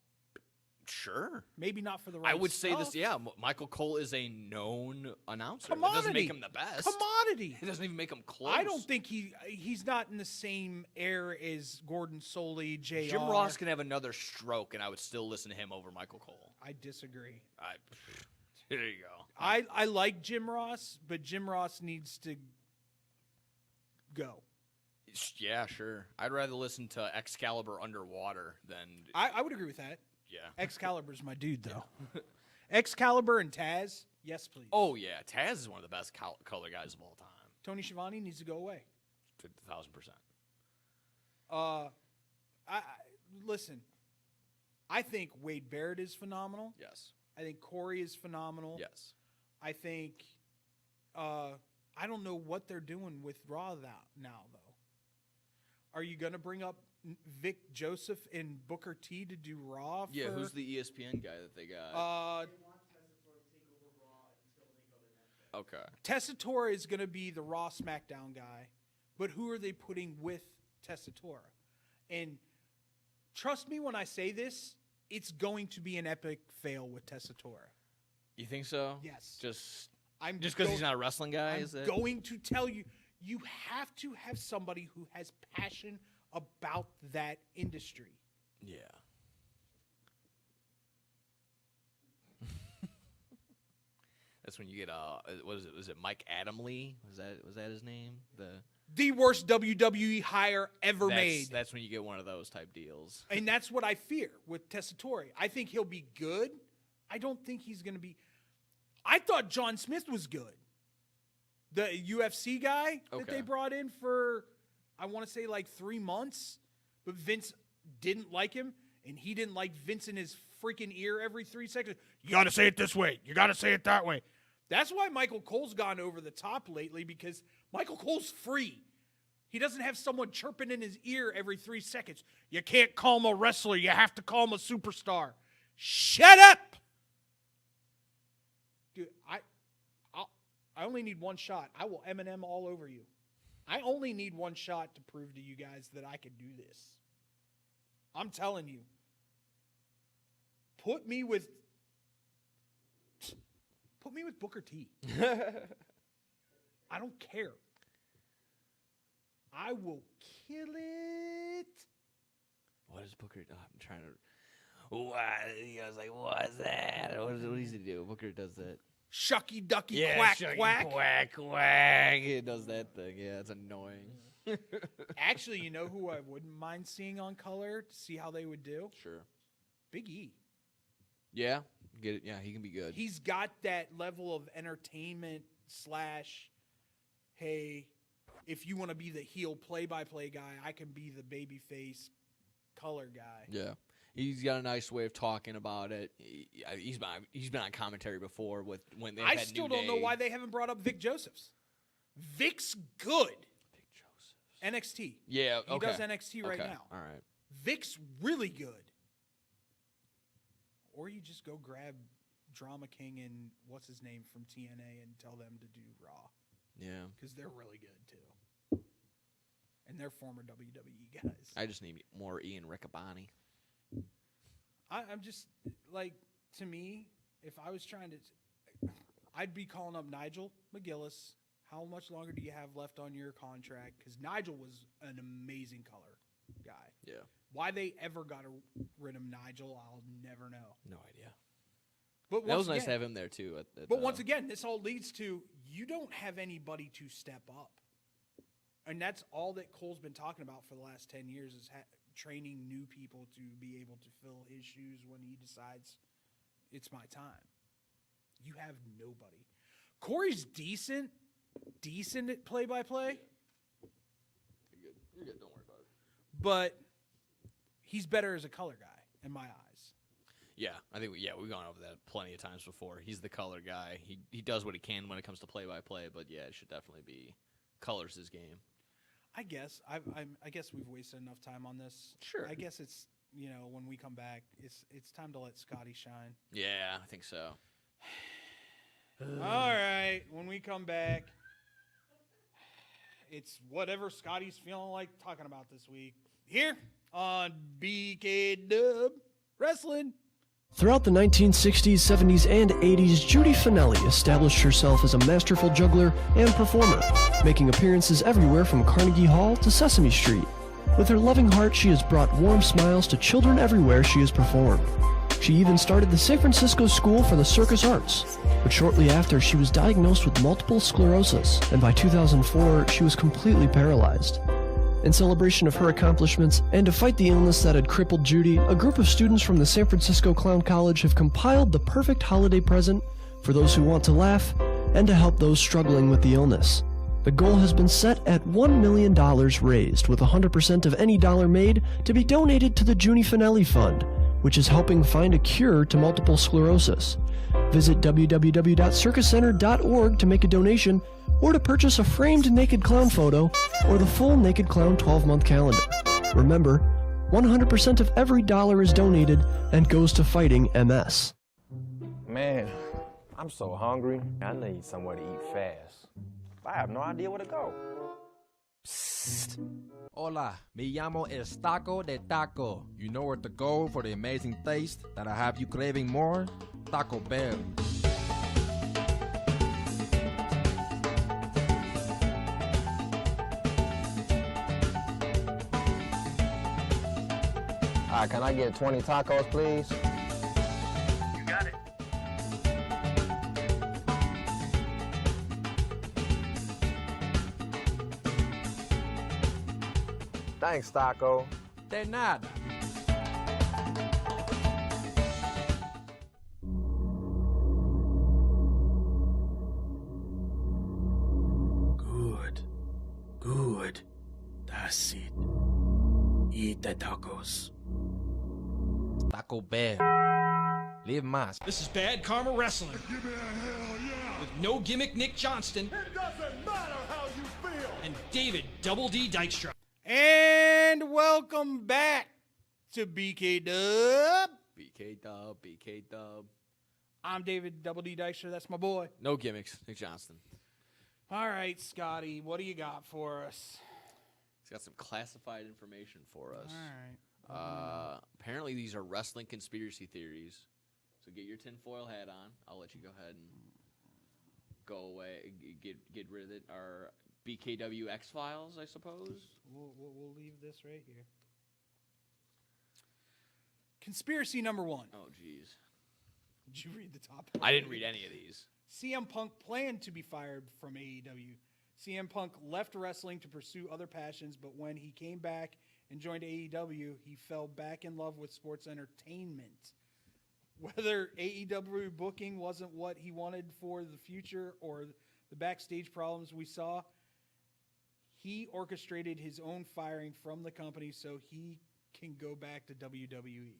Sure. Maybe not for the right I would say stuff. this, yeah. Michael Cole is a known announcer. Commodity. It doesn't make him the best. Commodity. It doesn't even make him close. I don't think he's not in the same air as Gordon Soley, JR. Jim Ross can have another stroke, and I would still listen to him over Michael Cole. I disagree. There you go. I like Jim Ross, but Jim Ross needs to go. Yeah, sure. I'd rather listen to Excalibur underwater than... I would agree with that. Yeah. Excalibur's my dude, though. Excalibur and Taz, yes, please. Oh, yeah. Taz is one of the best color guys of all time. Tony Schiavone needs to go away. 1,000%. Listen, I think Wade Barrett is phenomenal. Yes. I think Corey is phenomenal. Yes. I think, I don't know what they're doing with Raw now, though. Are you going to bring up Vic Joseph and Booker T to do Raw? Yeah, who's the ESPN guy that they got? Okay. Tessitore is going to be the Raw SmackDown guy, but who are they putting with Tessitore? And trust me when I say this, it's going to be an epic fail with Tessitore. You think so? Yes. Just because he's not a wrestling guy? I'm going to tell you, you have to have somebody who has passion about that industry. Yeah. That's when you get what is it? Was it Mike Adamle? Was that his name? The worst WWE hire ever made. That's when you get one of those type deals. And that's what I fear with Tessitore. I think he'll be good. I don't think he's going to be. I thought John Smith was good. The UFC guy that they brought in for, I want to say like 3 months, but Vince didn't like him, and he didn't like Vince in his freaking ear every 3 seconds. You got to say it this way. You got to say it that way. That's why Michael Cole's gone over the top lately, because Michael Cole's free. He doesn't have someone chirping in his ear every 3 seconds. You can't call him a wrestler. You have to call him a superstar. Shut up! Dude, I only need one shot. I will Eminem all over you. I only need one shot to prove to you guys that I can do this. I'm telling you. Put me with Booker T. I don't care. I will kill it. What is Booker? Oh, I'm trying to. I was like, what is that? What does he do? Booker does that. Shucky ducky quack quack. Quack quack. He does that thing. Yeah, it's annoying. Actually, you know who I wouldn't mind seeing on color to see how they would do? Sure. Big E. Yeah, get it. Yeah, he can be good. He's got that level of entertainment / hey, if you want to be the heel play-by-play guy, I can be the babyface color guy. Yeah. He's got a nice way of talking about it. He's been on commentary before with when they. I still don't know why they haven't brought up Vic Josephs. Vic's good. Vic Josephs. NXT. Yeah, he does NXT right now. All right. Vic's really good. Or you just go grab Drama King and what's his name from TNA and tell them to do Raw. Yeah. Because they're really good too. And they're former WWE guys. I just need more Ian Riccaboni. I'm just, like, to me, if I was trying to, I'd be calling up Nigel McGillis. How much longer do you have left on your contract? Because Nigel was an amazing color guy. Yeah. Why they ever got rid of Nigel, I'll never know. No idea. But that was nice to have him there, too. But once again, this all leads to you don't have anybody to step up. And that's all that Cole's been talking about for the last 10 years is training new people to be able to fill his shoes when he decides it's my time. You have nobody. Corey's decent at play-by-play. You're good. Don't worry about it. But he's better as a color guy in my eyes. Yeah, I think we've gone over that plenty of times before. He's the color guy. He does what he can when it comes to play-by-play, but yeah, it should definitely be colors his game. I guess I guess we've wasted enough time on this. Sure. I guess it's when we come back, it's time to let Scotty shine. Yeah, I think so. All right, when we come back, it's whatever Scotty's feeling like talking about this week. here on BK Dub Wrestling. Throughout the 1960s, 70s, and 80s, Judy Finelli established herself as a masterful juggler and performer, making appearances everywhere from Carnegie Hall to Sesame Street. With her loving heart, she has brought warm smiles to children everywhere she has performed. She even started the San Francisco School for the Circus Arts, but shortly after, she was diagnosed with multiple sclerosis, and by 2004, she was completely paralyzed. In celebration of her accomplishments and to fight the illness that had crippled Judy, a group of students from the San Francisco Clown College have compiled the perfect holiday present for those who want to laugh and to help those struggling with the illness. The goal has been set at $1 million raised, with 100% of any dollar made to be donated to the Judy Finelli Fund, which is helping find a cure to multiple sclerosis. Visit www.circuscenter.org to make a donation or to purchase a framed naked clown photo or the full Naked Clown 12-month calendar. Remember, 100% of every dollar is donated and goes to fighting MS. Man, I'm so hungry. I need somewhere to eat fast. I have no idea where to go. Psst. Hola, me llamo El Taco de Taco. You know where to go for the amazing taste that I have you craving more? Taco Bell. Can I get 20 tacos, please? You got it. Thanks, Taco. De nada. Good. That's it. Eat the tacos. Taco Bell. Live más. This is Bad Karma Wrestling. Give me a hell yeah. With no gimmick Nick Johnston. It doesn't matter how you feel. And David Double D Dykstra. And welcome back to BK Dub. BK Dub. I'm David Double D Dykstra. That's my boy. No gimmicks, Nick Johnston. All right, Scotty, what do you got for us? He's got some classified information for us. All right. Apparently, these are wrestling conspiracy theories. So get your tinfoil hat on. I'll let you go ahead and go away. Get rid of it. Our BKW X-Files, I suppose. We'll leave this right here. Conspiracy number one. Oh, jeez. Did you read the top? I didn't read any of these. CM Punk planned to be fired from AEW. CM Punk left wrestling to pursue other passions, but when he came back and joined AEW, he fell back in love with sports entertainment. Whether AEW booking wasn't what he wanted for the future or the backstage problems we saw, he orchestrated his own firing from the company so he can go back to WWE.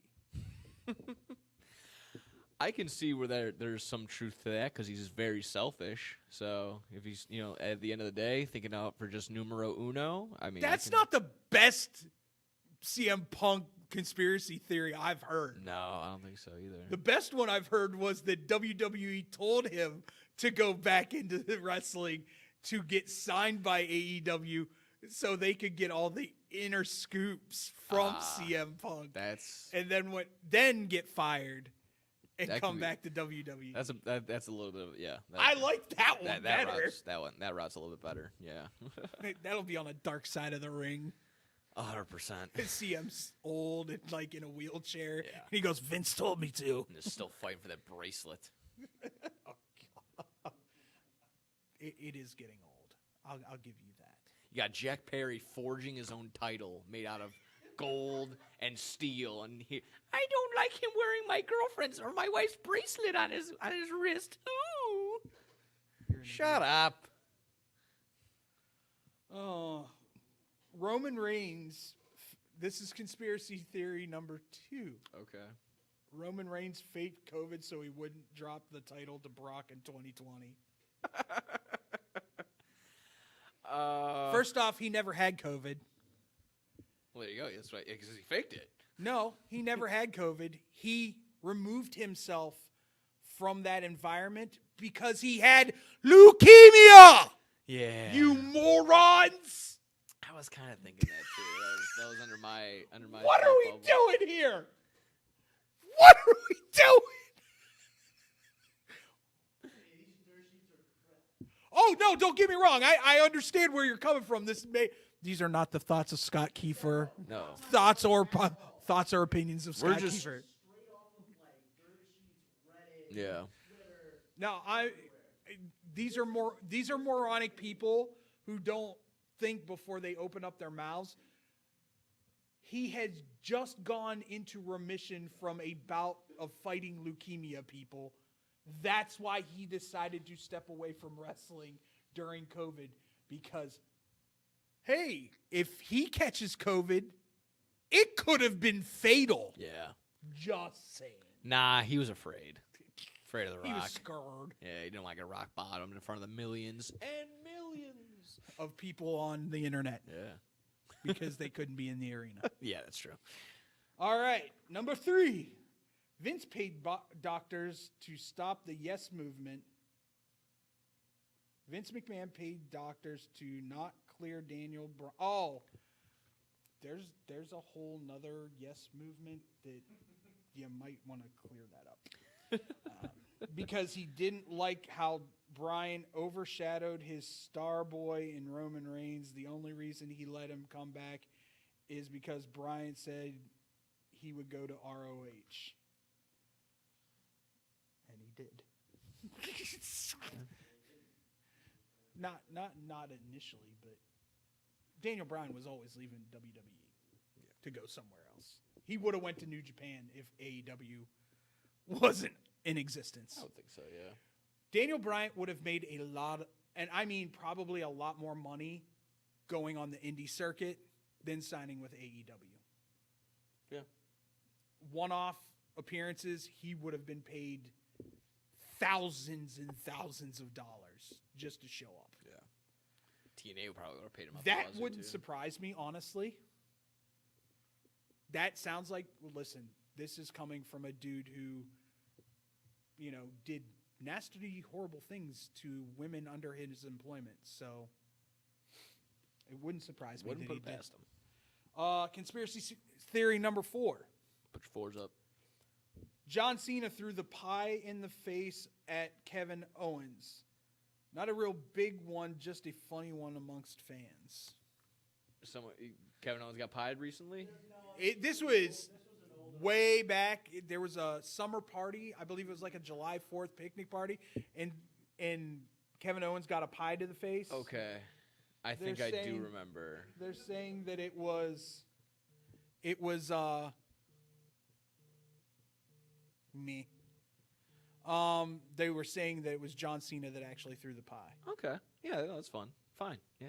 I can see where there's some truth to that because he's very selfish. So if he's, at the end of the day, thinking out for just numero uno, I mean... That's not the best CM Punk conspiracy theory I've heard. No, I don't think so either. The best one I've heard was that WWE told him to go back into wrestling to get signed by AEW so they could get all the inner scoops from CM Punk. And then get fired. And come back to WWE. That's a little bit of I like that one better. That route's a little bit better. Yeah. That'll be on the dark side of the ring. 100%. CM's old and in a wheelchair. Yeah. And he goes, Vince told me to. And is still fighting for that bracelet. Oh, God. It is getting old. I'll give you that. You got Jack Perry forging his own title made out of gold and steel, and I don't like him wearing my girlfriend's or my wife's bracelet on his wrist. Ooh, shut up. Oh, Roman Reigns. This is conspiracy theory number 2. Okay. Roman Reigns faked COVID so he wouldn't drop the title to Brock in 2020. First off, he never had COVID. Well, there you go. That's right. Because he faked it. No, he never had COVID. He removed himself from that environment because he had leukemia. Yeah. You morons. I was kind of thinking that too. That was under my. What thought are we bubble. doing here? What are we doing? Oh no! Don't get me wrong. I understand where you're coming from. These are not the thoughts of Scott Kiefer. No. Thoughts or opinions of Scott just- Kiefer. Yeah. Now these are moronic people who don't think before they open up their mouths. He had just gone into remission from a bout of fighting leukemia, people. That's why he decided to step away from wrestling during COVID, because, hey, if he catches COVID, it could have been fatal. Yeah. Just saying. Nah, he was afraid. Afraid of the Rock. He was scared. Yeah, he didn't like a rock bottom in front of the millions and millions of people on the internet. Yeah. Because they couldn't be in the arena. Yeah, that's true. All right, number 3. Vince paid doctors to stop the Yes movement. Vince McMahon paid doctors to not clear Daniel Bryan. Oh, there's a whole nother Yes movement that you might want to clear that up. Because he didn't like how Bryan overshadowed his star boy in Roman Reigns. The only reason he let him come back is because Bryan said he would go to ROH. And he did. Not initially, but Daniel Bryan was always leaving WWE to go somewhere else. He would have went to New Japan if AEW wasn't in existence. I would think so, yeah. Daniel Bryan would have made a lot, and I mean probably a lot more money going on the indie circuit than signing with AEW. Yeah. One-off appearances, he would have been paid thousands and thousands of dollars just to show up. Yeah. TNA would probably would have paid him up. That wouldn't surprise me, honestly. That sounds like, well, listen, this is coming from a dude who, did nasty, horrible things to women under his employment. So it wouldn't surprise me Wouldn't that put he it did. past him. Conspiracy theory number 4. Put your fours up. John Cena threw the pie in the face at Kevin Owens. Not a real big one, just a funny one amongst fans. Kevin Owens got pied recently? This was way back. There was a summer party. I believe it was like a July 4th picnic party. And Kevin Owens got a pie to the face. Okay. I think I do remember. They're saying that it was me. They were saying that it was John Cena that actually threw the pie. Okay. Yeah, that's fun. Fine. Yeah.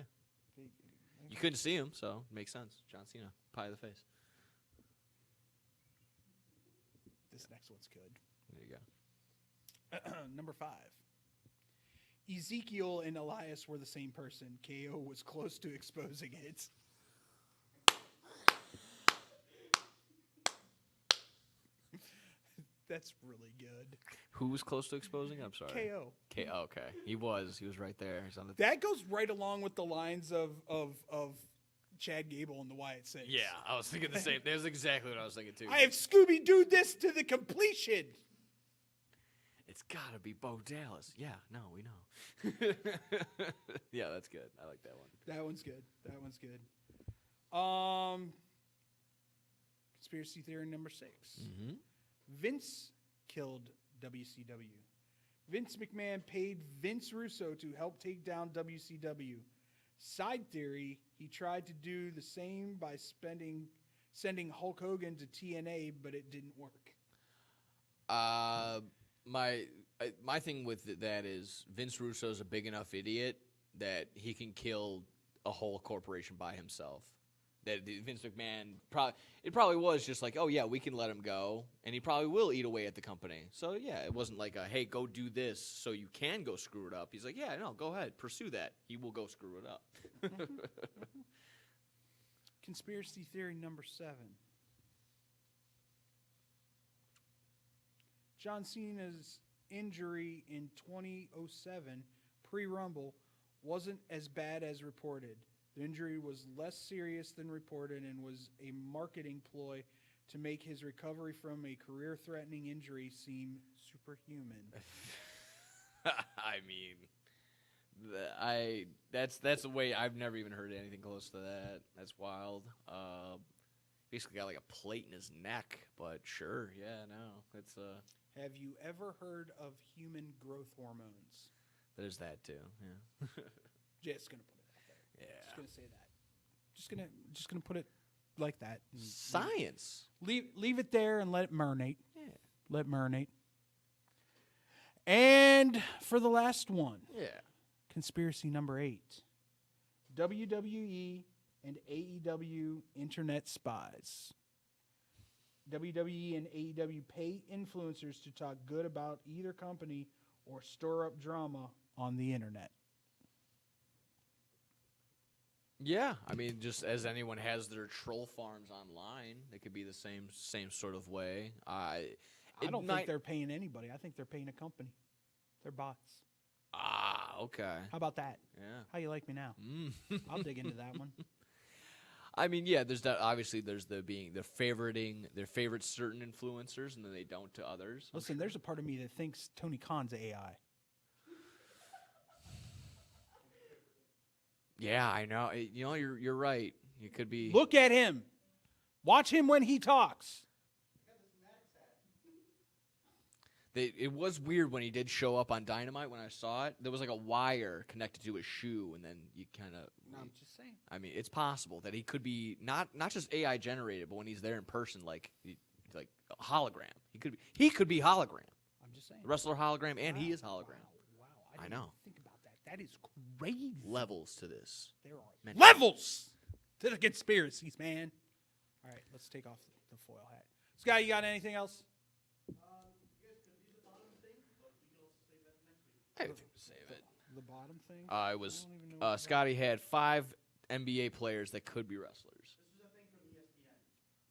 You couldn't see him, so it makes sense. John Cena, pie of the face. This next one's good. There you go. Number 5. Ezekiel and Elias were the same person. KO was close to exposing it. That's really good. Who was close to exposing? I'm sorry. KO. KO. Okay. He was right there. He's on the. That goes right along with the lines of Chad Gable and the Wyatt Six. Yeah, I was thinking the same. That was exactly what I was thinking too. I have Scooby-Dooed this to the completion. It's gotta be Bo Dallas. Yeah, no, we know. Yeah, that's good. I like that one. That one's good. That one's good. Conspiracy theory number 6. Mm-hmm. Vince killed WCW. Vince McMahon paid Vince Russo to help take down WCW. Side theory, he tried to do the same by sending Hulk Hogan to TNA, but it didn't work. My thing with that is Vince Russo's a big enough idiot that he can kill a whole corporation by himself. That Vince McMahon probably was just like, oh yeah, we can let him go, and he probably will eat away at the company. So yeah, it wasn't like hey, go do this so you can go screw it up. He's like, yeah, no, go ahead, pursue that. He will go screw it up. Conspiracy theory number 7. John Cena's injury in 2007 pre-Rumble wasn't as bad as reported. The injury was less serious than reported and was a marketing ploy to make his recovery from a career-threatening injury seem superhuman. I mean, that's a way I've never even heard anything close to that. That's wild. Basically got like a plate in his neck, but sure, yeah, no, it's Have you ever heard of human growth hormones? there's that too. Yeah. Just gonna put it out there. Yeah. Just gonna say that. Just gonna put it like that. Science. Leave it there and let it marinate. Yeah. Let it marinate. And for the last one. Yeah. Conspiracy number 8. WWE and AEW internet spies. WWE and AEW pay influencers to talk good about either company or stir up drama on the internet. Yeah, I mean, just as anyone has their troll farms online, it could be the same sort of way. I don't think they're paying anybody. I think they're paying a company. They're bots. Ah, okay. How about that? Yeah. How you like me now? I'll dig into that one. I mean, yeah, there's that. Obviously, there's they're favorite certain influencers, and then they don't to others. Listen, there's a part of me that thinks Tony Khan's AI. Yeah, I know. You're right. You could be. Look at him. Watch him when he talks. It was weird when he did show up on Dynamite. When I saw it, there was like a wire connected to his shoe, and then you kind of. I'm just saying. I mean, it's possible that he could be not just AI generated, but when he's there in person, like a hologram. He could be hologram. I'm just saying. The wrestler hologram, and he is hologram. Wow. I know. Think about that. That is crazy. Levels to this. There are Mention. levels to the conspiracies, man. All right, let's take off the foil hat. Scott, you got anything else? I think we save it. The bottom thing? It was Scotty had 5 NBA players that could be wrestlers. This was a thing from ESPN.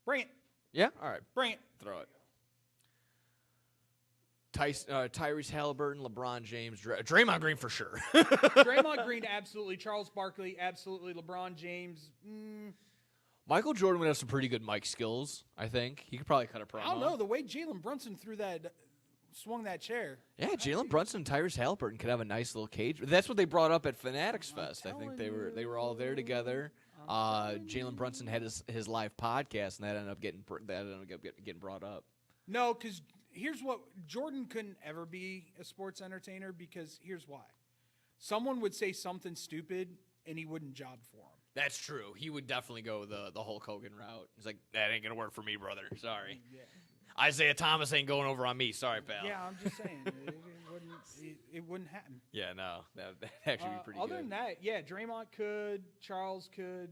Bring it. Yeah? All right. Bring it. Throw it. Tyrese Halliburton, LeBron James, Draymond Green for sure. Draymond Green, absolutely. Charles Barkley, absolutely. LeBron James, Michael Jordan would have some pretty good mic skills, I think. He could probably cut a promo. I don't know. The way Jalen Brunson swung that chair. Yeah, Jalen Brunson and Tyrese Halliburton could have a nice little cage. That's what they brought up at Fanatics Fest. I think they were all there together. Jalen Brunson had his live podcast, and that ended up getting brought up. No, because here's what Jordan couldn't ever be a sports entertainer because here's why. Someone would say something stupid, and he wouldn't job for him. That's true. He would definitely go the Hulk Hogan route. He's like, that ain't gonna work for me, brother. Sorry. Yeah. Isaiah Thomas ain't going over on me. Sorry, pal. Yeah, I'm just saying. It wouldn't happen. Yeah, no. That'd actually be pretty other good. than that, yeah, Draymond could. Charles could.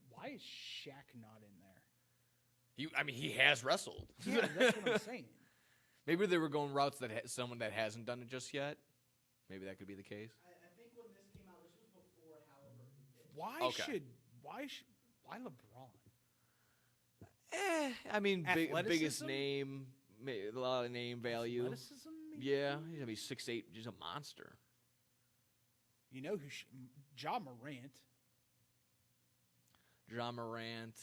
Why is Shaq not in there? He has wrestled. Yeah, that's what I'm saying. Maybe they were going routes that someone that hasn't done it just yet. Maybe that could be the case. I think when this came out, this was before Halliburton did. Why LeBron? I mean, biggest Athleticism? name, a lot of name value. Athleticism, maybe? Yeah, he's gonna be 6'8", just a monster. You know who? Ja Morant. John Morant,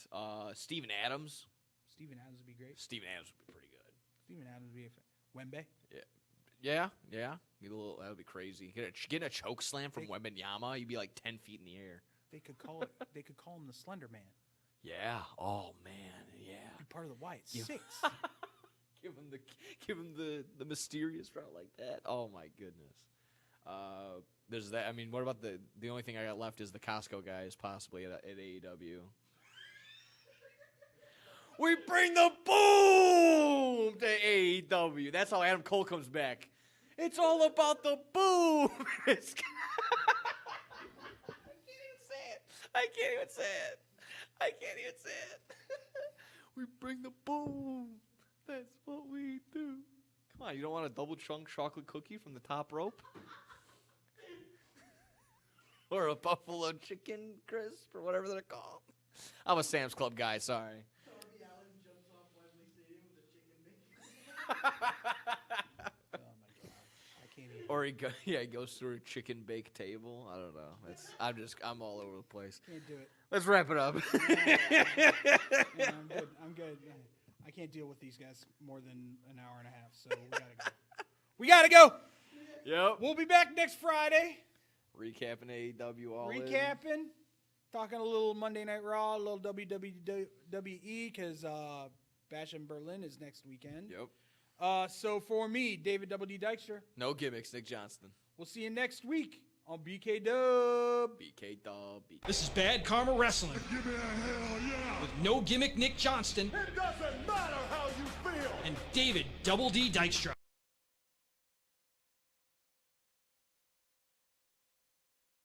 Steven Adams. Steven Adams would be great. Steven Adams would be pretty good. Steven Adams would be Wembe. Yeah. That would be crazy. Getting a choke slam from Wembanyama, you'd be like 10 feet in the air. They could call it. They could call him the Slender Man. Yeah. Oh man. Yeah. Be part of the White Yeah. Six. give him the mysterious route like that. Oh my goodness. There's that. I mean, what about the only thing I got left is the Costco guys possibly at AEW. We bring the boom to AEW. That's how Adam Cole comes back. It's all about the boom. I can't even say it. We bring the boom. That's what we do. Come on, you don't want a double chunk chocolate cookie from the top rope? Or a buffalo chicken crisp or whatever they're called. I'm a Sam's Club guy, sorry. Darby Allin jumps off Wembley Stadium with a chicken bacon. Oh my God! I can't even. Or he goes through a chicken bake table. I don't know. I'm all over the place. Can't do it. Let's wrap it up. Yeah, I'm good. I can't deal with these guys more than an hour and a half, so we gotta go. Yep. We'll be back next Friday. Recapping AEW all in. Recapping. Talking a little Monday Night Raw, a little WWE, because Bash in Berlin is next weekend. Yep. So for me, David Double D Dykstra. No gimmicks, Nick Johnston. We'll see you next week on BK Dub. BK Dub. This is Bad Karma Wrestling. Give me a hell yeah. With no gimmick Nick Johnston It doesn't matter how you feel. and David Double D Dykstra.